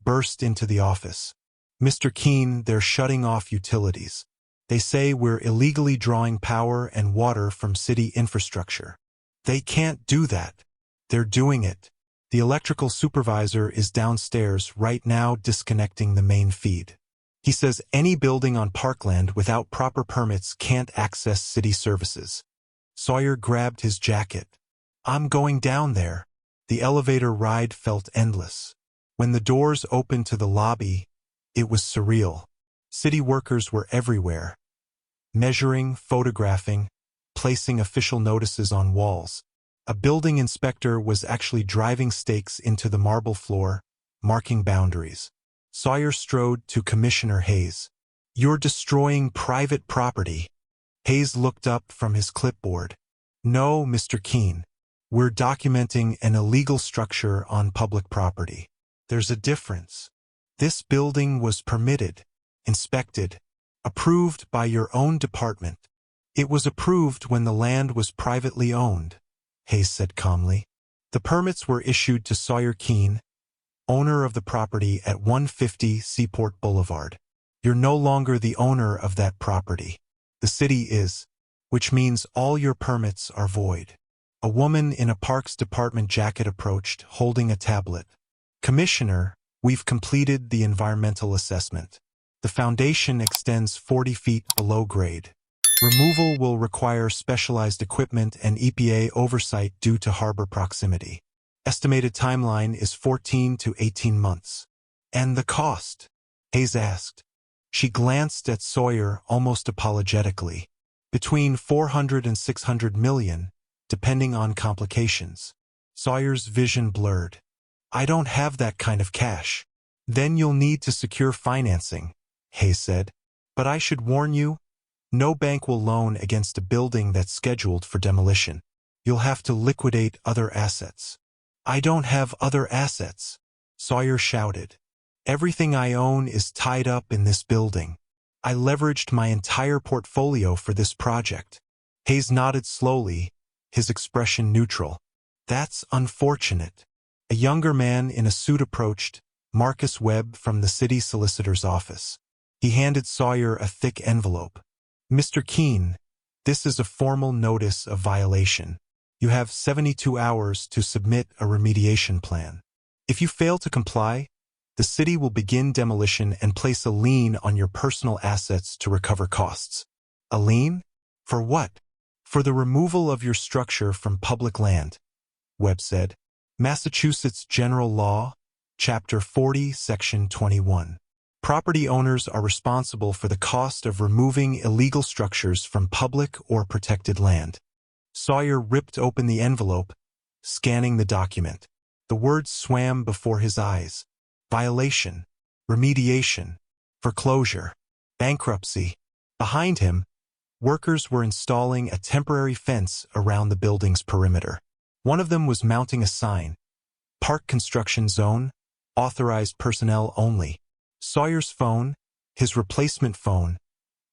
burst into the office. "Mr. Keene, they're shutting off utilities. They say we're illegally drawing power and water from city infrastructure." "They can't do that." "They're doing it. The electrical supervisor is downstairs right now disconnecting the main feed. He says any building on parkland without proper permits can't access city services." Sawyer grabbed his jacket. "I'm going down there." The elevator ride felt endless. When the doors opened to the lobby, it was surreal. City workers were everywhere, measuring, photographing, placing official notices on walls. A building inspector was actually driving stakes into the marble floor, marking boundaries. Sawyer strode to Commissioner Hayes. "You're destroying private property." Hayes looked up from his clipboard. "No, Mr. Keene. We're documenting an illegal structure on public property. There's a difference. This building was permitted, inspected, approved by your own department. It was approved when the land was privately owned," Hayes said calmly. "The permits were issued to Sawyer Keene, owner of the property at 150 Seaport Boulevard. You're no longer the owner of that property. The city is." which means all your permits are void. A woman in a Parks Department jacket approached, holding a tablet. Commissioner, we've completed the environmental assessment. The foundation extends 40 feet below grade. Removal will require specialized equipment and EPA oversight due to harbor proximity. Estimated timeline is 14 to 18 months. And the cost? Hayes asked. She glanced at Sawyer almost apologetically. Between 400 and 600 million, depending on complications. Sawyer's vision blurred. I don't have that kind of cash. Then you'll need to secure financing, Hayes said. But I should warn you, no bank will loan against a building that's scheduled for demolition. You'll have to liquidate other assets. I don't have other assets, Sawyer shouted. Everything I own is tied up in this building. I leveraged my entire portfolio for this project. Hayes nodded slowly, his expression neutral. That's unfortunate. A younger man in a suit approached, Marcus Webb from the city solicitor's office. He handed Sawyer a thick envelope. Mr. Keene, this is a formal notice of violation. You have 72 hours to submit a remediation plan. If you fail to comply, the city will begin demolition and place a lien on your personal assets to recover costs. A lien? For what? For the removal of your structure from public land, Webb said. Massachusetts General Law, Chapter 40, Section 21. Property owners are responsible for the cost of removing illegal structures from public or protected land. Sawyer ripped open the envelope, scanning the document. The words swam before his eyes. Violation, remediation, foreclosure, bankruptcy. Behind him, workers were installing a temporary fence around the building's perimeter. One of them was mounting a sign, Park Construction Zone, authorized personnel only. Sawyer's phone, his replacement phone,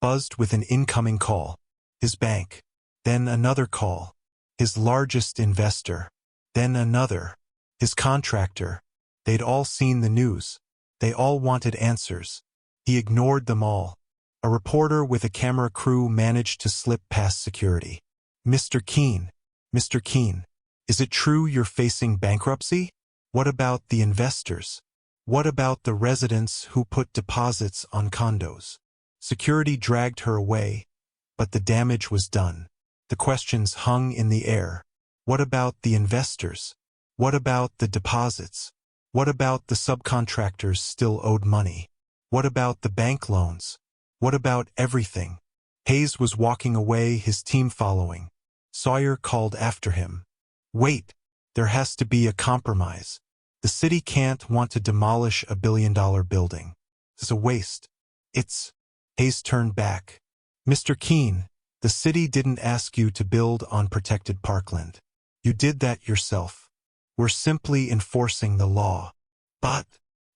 buzzed with an incoming call. His bank, then another call. His largest investor, then another. His contractor. They'd all seen the news. They all wanted answers. He ignored them all. A reporter with a camera crew managed to slip past security. Mr. Keene, is it true you're facing bankruptcy? What about the investors? What about the residents who put deposits on condos? Security dragged her away, but the damage was done. The questions hung in the air. What about the investors? What about the deposits? What about the subcontractors still owed money? What about the bank loans? What about everything? Hayes was walking away, his team following. Sawyer called after him. Wait, there has to be a compromise. The city can't want to demolish a billion-dollar building. It's a waste. Hayes turned back. Mr. Keene, the city didn't ask you to build on protected parkland. You did that yourself. We're simply enforcing the law. But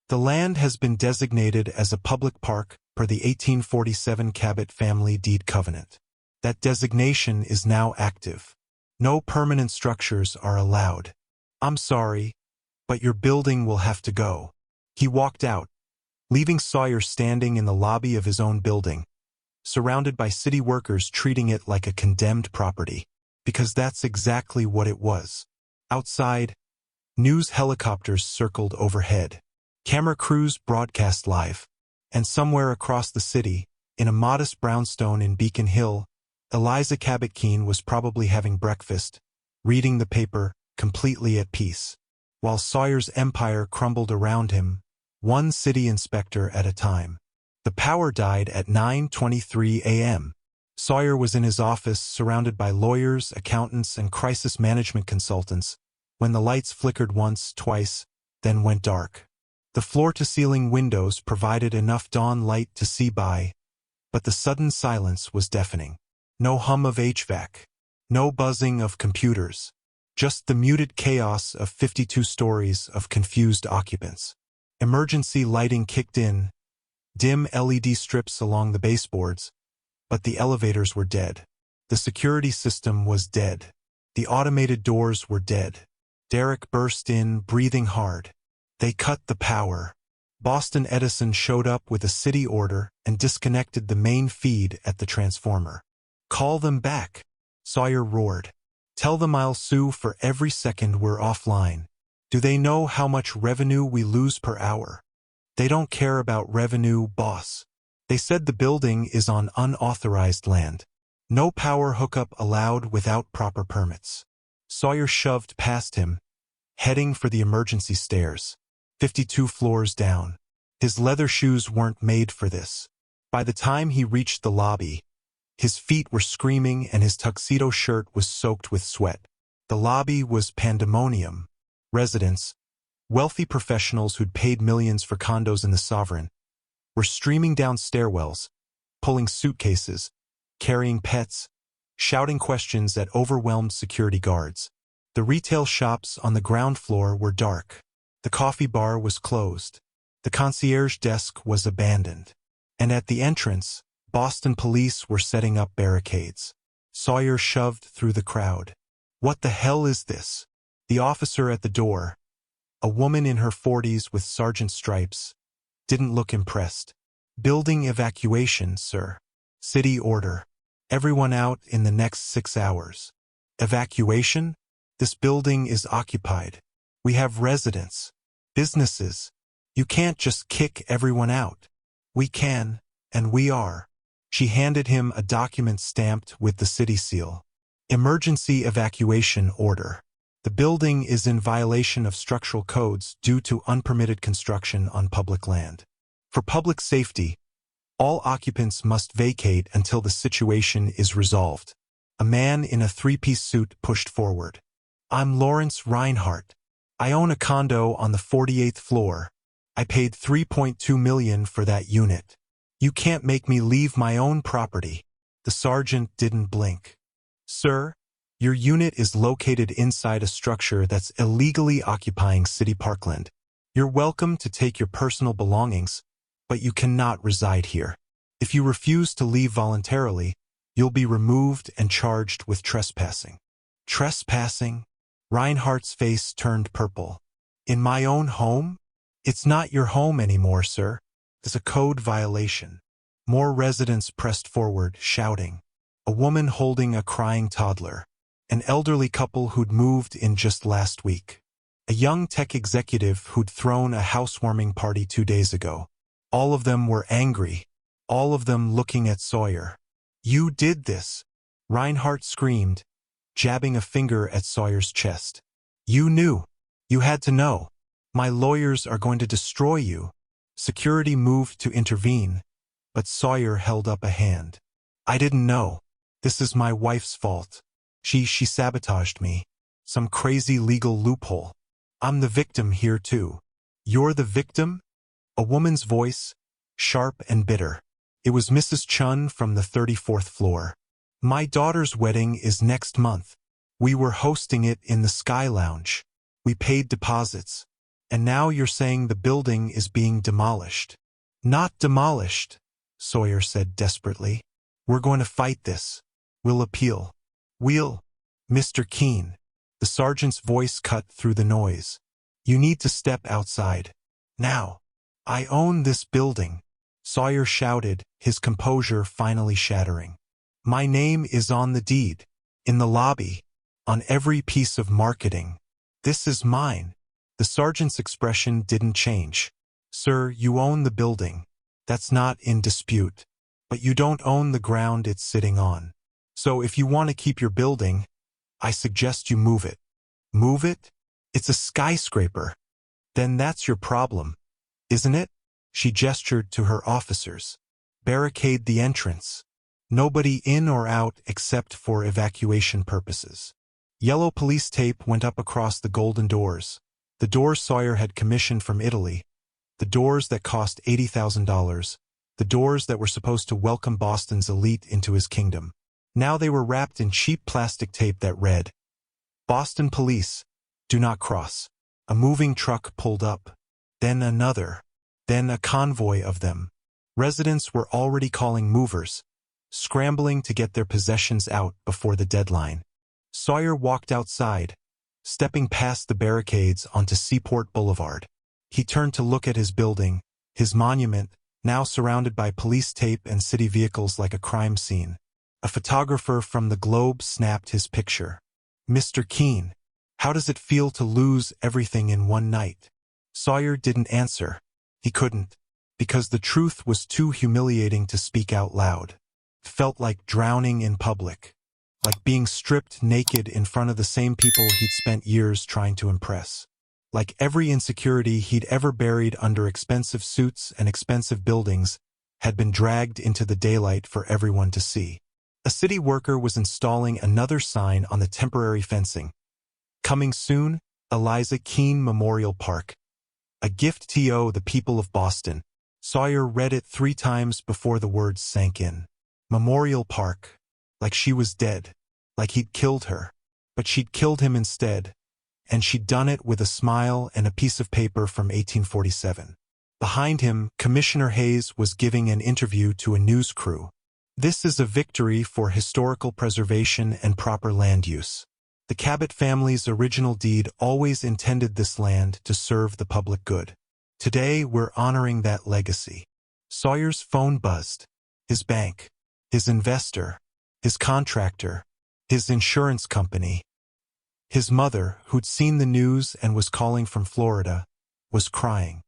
the land has been designated as a public park per the 1847 Cabot Family Deed Covenant. That designation is now active. No permanent structures are allowed. I'm sorry, but your building will have to go. He walked out, leaving Sawyer standing in the lobby of his own building, surrounded by city workers treating it like a condemned property, because that's exactly what it was. Outside, news helicopters circled overhead. Camera crews broadcast live. And somewhere across the city, in a modest brownstone in Beacon Hill, Eliza Cabot Keene was probably having breakfast, reading the paper, completely at peace. While Sawyer's empire crumbled around him, one city inspector at a time. The power died at 9:23 a.m. Sawyer was in his office, surrounded by lawyers, accountants, and crisis management consultants, when the lights flickered once, twice, then went dark. The floor-to-ceiling windows provided enough dawn light to see by, but the sudden silence was deafening. No hum of HVAC, no buzzing of computers, just the muted chaos of 52 stories of confused occupants. Emergency lighting kicked in, dim LED strips along the baseboards, but the elevators were dead. The security system was dead. The automated doors were dead. Derek burst in, breathing hard. They cut the power. Boston Edison showed up with a city order and disconnected the main feed at the transformer. Call them back, Sawyer roared. Tell them I'll sue for every second we're offline. Do they know how much revenue we lose per hour? They don't care about revenue, boss. They said the building is on unauthorized land. No power hookup allowed without proper permits. Sawyer shoved past him, heading for the emergency stairs, 52 floors down. His leather shoes weren't made for this. By the time he reached the lobby, his feet were screaming and his tuxedo shirt was soaked with sweat. The lobby was pandemonium. Residents, wealthy professionals who'd paid millions for condos in the Sovereign, were streaming down stairwells, pulling suitcases, carrying pets, shouting questions at overwhelmed security guards. The retail shops on the ground floor were dark. The coffee bar was closed. The concierge desk was abandoned. And at the entrance, Boston police were setting up barricades. Sawyer shoved through the crowd. What the hell is this? The officer at the door, a woman in her 40s with sergeant stripes, didn't look impressed. Building evacuation, sir. City order. Everyone out in the next 6 hours. Evacuation? This building is occupied. We have residents, businesses. You can't just kick everyone out. We can, and we are. She handed him a document stamped with the city seal. Emergency evacuation order. The building is in violation of structural codes due to unpermitted construction on public land. For public safety, all occupants must vacate until the situation is resolved. A man in a three-piece suit pushed forward. I'm Lawrence Reinhardt. I own a condo on the 48th floor. I paid $3.2 million for that unit. You can't make me leave my own property. The sergeant didn't blink. Sir, your unit is located inside a structure that's illegally occupying city parkland. You're welcome to take your personal belongings, but you cannot reside here. If you refuse to leave voluntarily, you'll be removed and charged with trespassing. Trespassing? Reinhardt's face turned purple. In my own home? It's not your home anymore, sir. It's a code violation. More residents pressed forward, shouting. A woman holding a crying toddler. An elderly couple who'd moved in just last week. A young tech executive who'd thrown a housewarming party 2 days ago. All of them were angry. All of them looking at Sawyer. You did this, Reinhardt screamed, jabbing a finger at Sawyer's chest. You knew. You had to know. My lawyers are going to destroy you. Security moved to intervene, but Sawyer held up a hand. I didn't know. This is my wife's fault. She sabotaged me. Some crazy legal loophole. I'm the victim here too. You're the victim? A woman's voice, sharp and bitter. It was Mrs. Chun from the 34th floor. My daughter's wedding is next month. We were hosting it in the Sky Lounge. We paid deposits. And now you're saying the building is being demolished. Not demolished, Sawyer said desperately. We're going to fight this. We'll appeal. We'll, Mr. Keene. The sergeant's voice cut through the noise. You need to step outside. Now. I own this building, Sawyer shouted, his composure finally shattering. My name is on the deed. In the lobby. On every piece of marketing. This is mine. The sergeant's expression didn't change. Sir, you own the building. That's not in dispute. But you don't own the ground it's sitting on. So if you want to keep your building, I suggest you move it. Move it? It's a skyscraper. Then that's your problem, isn't it? She gestured to her officers. Barricade the entrance. Nobody in or out except for evacuation purposes. Yellow police tape went up across the golden doors. The doors Sawyer had commissioned from Italy. The doors that cost $80,000. The doors that were supposed to welcome Boston's elite into his kingdom. Now they were wrapped in cheap plastic tape that read, Boston Police, do not cross. A moving truck pulled up. Then another. Then a convoy of them. Residents were already calling movers, scrambling to get their possessions out before the deadline. Sawyer walked outside, stepping past the barricades onto Seaport Boulevard. He turned to look at his building, his monument, now surrounded by police tape and city vehicles like a crime scene. A photographer from the Globe snapped his picture. "Mr. Keene, how does it feel to lose everything in one night?" Sawyer didn't answer. He couldn't, because the truth was too humiliating to speak out loud. It felt like drowning in public, like being stripped naked in front of the same people he'd spent years trying to impress. Like every insecurity he'd ever buried under expensive suits and expensive buildings had been dragged into the daylight for everyone to see. A city worker was installing another sign on the temporary fencing. "Coming soon, Eliza Keene Memorial Park. A gift to the people of Boston." Sawyer read it 3 times before the words sank in. Memorial Park. Like she was dead. Like he'd killed her. But she'd killed him instead. And she'd done it with a smile and a piece of paper from 1847. Behind him, Commissioner Hayes was giving an interview to a news crew. "This is a victory for historical preservation and proper land use. The Cabot family's original deed always intended this land to serve the public good. Today we're honoring that legacy." Sawyer's phone buzzed. His bank, his investor, his contractor, his insurance company. His mother, who'd seen the news and was calling from Florida, was crying.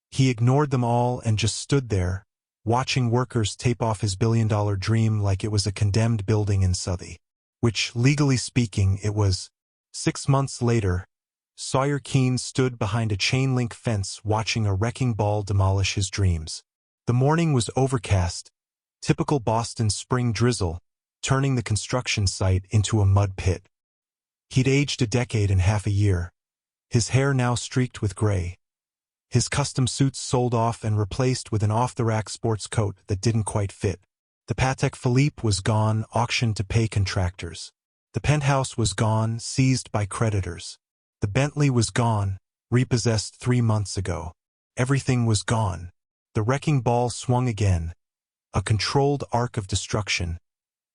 He ignored them all and just stood there, watching workers tape off his billion-dollar dream like it was a condemned building in Southie. Which, legally speaking, it was. 6 months later, Sawyer Keene stood behind a chain-link fence watching a wrecking ball demolish his dreams. The morning was overcast, typical Boston spring drizzle, turning the construction site into a mud pit. He'd aged a decade and half a year, his hair now streaked with gray. His custom suits sold off and replaced with an off-the-rack sports coat that didn't quite fit. The Patek Philippe was gone, auctioned to pay contractors. The penthouse was gone, seized by creditors. The Bentley was gone, repossessed 3 months ago. Everything was gone. The wrecking ball swung again, a controlled arc of destruction,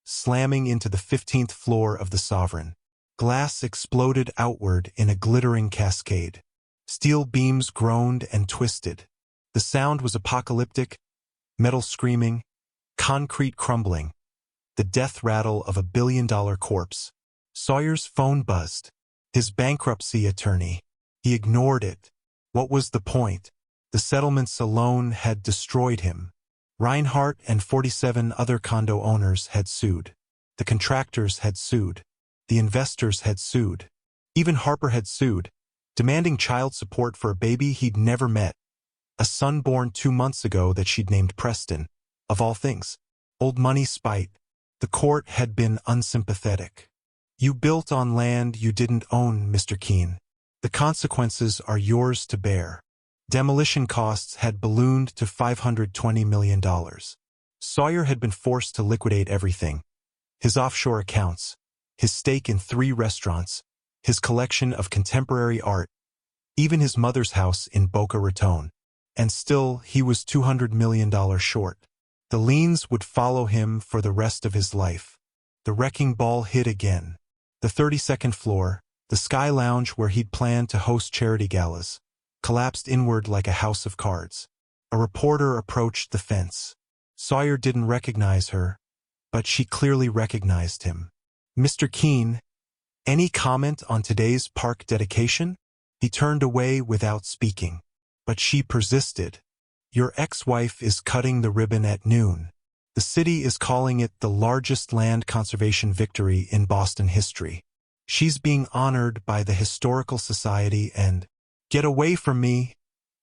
slamming into the 15th floor of the Sovereign. Glass exploded outward in a glittering cascade. Steel beams groaned and twisted. The sound was apocalyptic, metal screaming, concrete crumbling, the death rattle of a billion-dollar corpse. Sawyer's phone buzzed. His bankruptcy attorney. He ignored it. What was the point? The settlements alone had destroyed him. Reinhardt and 47 other condo owners had sued. The contractors had sued. The investors had sued. Even Harper had sued, demanding child support for a baby he'd never met. A son born 2 months ago that she'd named Preston. Of all things. Old money spite. The court had been unsympathetic. "You built on land you didn't own, Mr. Keene. The consequences are yours to bear." Demolition costs had ballooned to $520 million. Sawyer had been forced to liquidate everything. His offshore accounts, his stake in 3 restaurants, his collection of contemporary art, even his mother's house in Boca Raton. And still, he was $200 million short. The liens would follow him for the rest of his life. The wrecking ball hit again. The 32nd floor, the Sky Lounge where he'd planned to host charity galas, collapsed inward like a house of cards. A reporter approached the fence. Sawyer didn't recognize her, but she clearly recognized him. "Mr. Keene, any comment on today's park dedication?" He turned away without speaking. But she persisted. "Your ex-wife is cutting the ribbon at noon. The city is calling it the largest land conservation victory in Boston history. She's being honored by the Historical Society and—" "Get away from me,"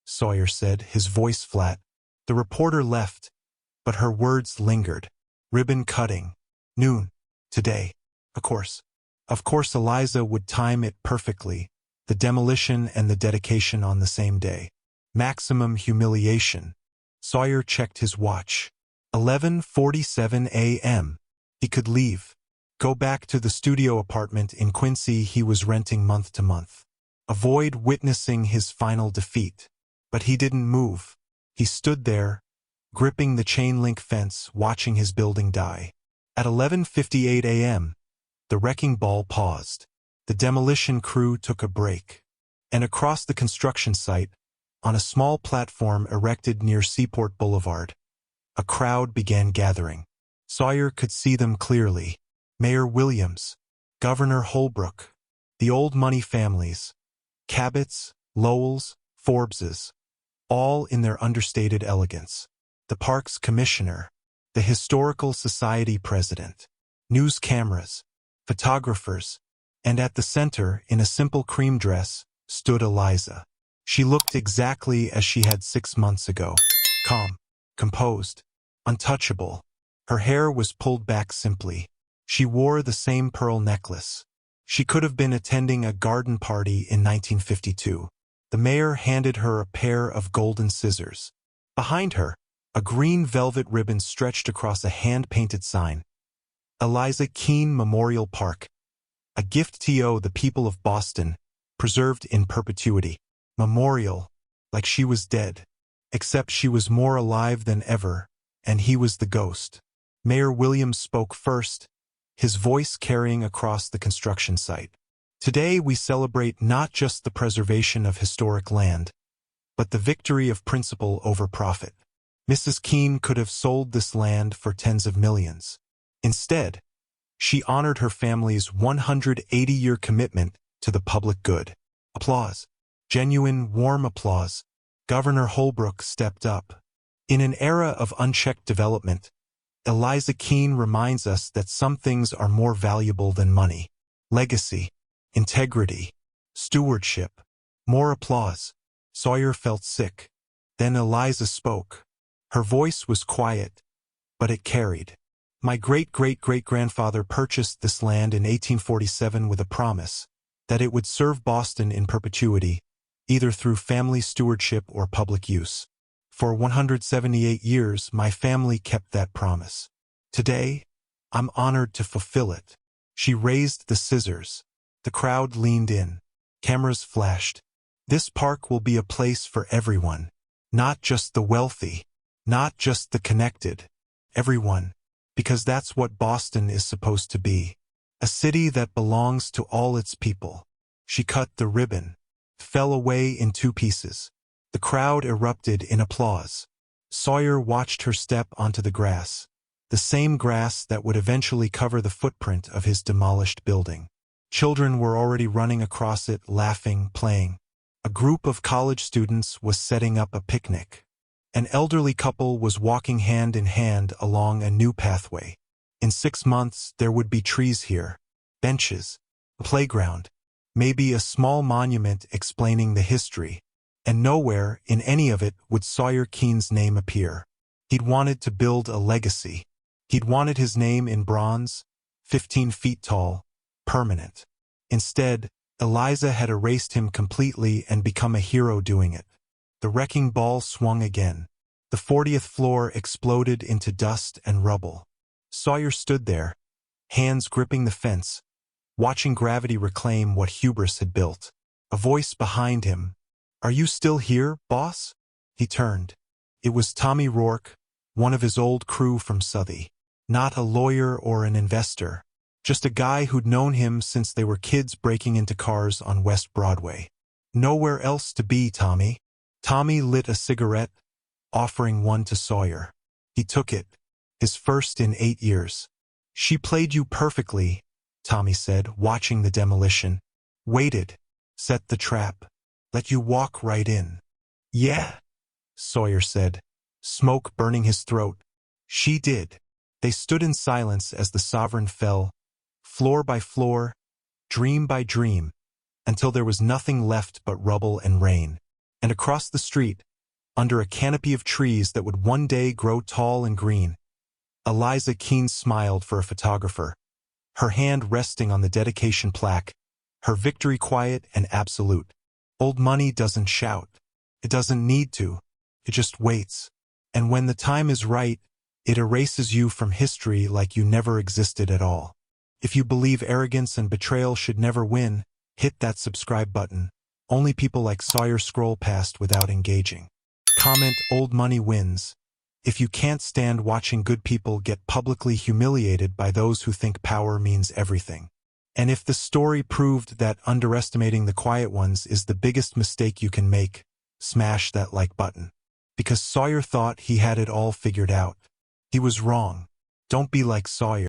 Sawyer said, his voice flat. The reporter left, but her words lingered. Ribbon cutting. Noon. Today. Of course. Of course Eliza would time it perfectly, the demolition and the dedication on the same day. Maximum humiliation. Sawyer checked his watch. 11:47 a.m. He could leave. Go back to the studio apartment in Quincy he was renting month to month. Avoid witnessing his final defeat. But he didn't move. He stood there, gripping the chain-link fence, watching his building die. At 11:58 a.m., the wrecking ball paused. The demolition crew took a break. And across the construction site, on a small platform erected near Seaport Boulevard, a crowd began gathering. Sawyer could see them clearly. Mayor Williams, Governor Holbrook, the old money families, Cabots, Lowells, Forbeses, all in their understated elegance. The park's commissioner, the historical society president, news cameras, photographers, and at the center, in a simple cream dress, stood Eliza. She looked exactly as she had 6 months ago. Calm, composed, untouchable. Her hair was pulled back simply. She wore the same pearl necklace. She could have been attending a garden party in 1952. The mayor handed her a pair of golden scissors. Behind her, a green velvet ribbon stretched across a hand-painted sign. Eliza Keene Memorial Park. A gift to the people of Boston, preserved in perpetuity. Memorial, like she was dead. Except she was more alive than ever, and he was the ghost. Mayor Williams spoke first, his voice carrying across the construction site. Today we celebrate not just the preservation of historic land, but the victory of principle over profit. Mrs. Keene could have sold this land for tens of millions. Instead, she honored her family's 180-year commitment to the public good. Applause. Genuine, warm applause. Governor Holbrook stepped up. In an era of unchecked development, Eliza Keene reminds us that some things are more valuable than money. Legacy, integrity, stewardship. More applause. Sawyer felt sick. Then Eliza spoke. Her voice was quiet, but it carried. My great-great-great-grandfather purchased this land in 1847 with a promise that it would serve Boston in perpetuity, either through family stewardship or public use. For 178 years, my family kept that promise. Today, I'm honored to fulfill it. She raised the scissors. The crowd leaned in. Cameras flashed. This park will be a place for everyone. Not just the wealthy. Not just the connected. Everyone. Because that's what Boston is supposed to be. A city that belongs to all its people. She cut the ribbon. Fell away in 2 pieces. The crowd erupted in applause. Sawyer watched her step onto the grass. The same grass that would eventually cover the footprint of his demolished building. Children were already running across it, laughing, playing. A group of college students was setting up a picnic. An elderly couple was walking hand in hand along a new pathway. In 6 months, there would be trees here, benches, a playground, maybe a small monument explaining the history, and nowhere in any of it would Sawyer Keene's name appear. He'd wanted to build a legacy. He'd wanted his name in bronze, 15 feet tall, permanent. Instead, Eliza had erased him completely and become a hero doing it. The wrecking ball swung again. The 40th floor exploded into dust and rubble. Sawyer stood there, hands gripping the fence, watching gravity reclaim what hubris had built. A voice behind him. Are you still here, boss? He turned. It was Tommy Rourke, one of his old crew from Southie. Not a lawyer or an investor. Just a guy who'd known him since they were kids breaking into cars on West Broadway. Nowhere else to be, Tommy. Tommy lit a cigarette, offering one to Sawyer. He took it, his first in 8 years. She played you perfectly, Tommy said, watching the demolition. Waited, set the trap, let you walk right in. Yeah, Sawyer said, smoke burning his throat. She did. They stood in silence as the sovereign fell, floor by floor, dream by dream, until there was nothing left but rubble and rain. And across the street, under a canopy of trees that would one day grow tall and green, Eliza Keene smiled for a photographer, her hand resting on the dedication plaque, her victory quiet and absolute. Old money doesn't shout. It doesn't need to. It just waits. And when the time is right, it erases you from history like you never existed at all. If you believe arrogance and betrayal should never win, hit that subscribe button. Only people like Sawyer scroll past without engaging. Comment old money wins. If you can't stand watching good people get publicly humiliated by those who think power means everything. And if the story proved that underestimating the quiet ones is the biggest mistake you can make, smash that like button. Because Sawyer thought he had it all figured out. He was wrong. Don't be like Sawyer.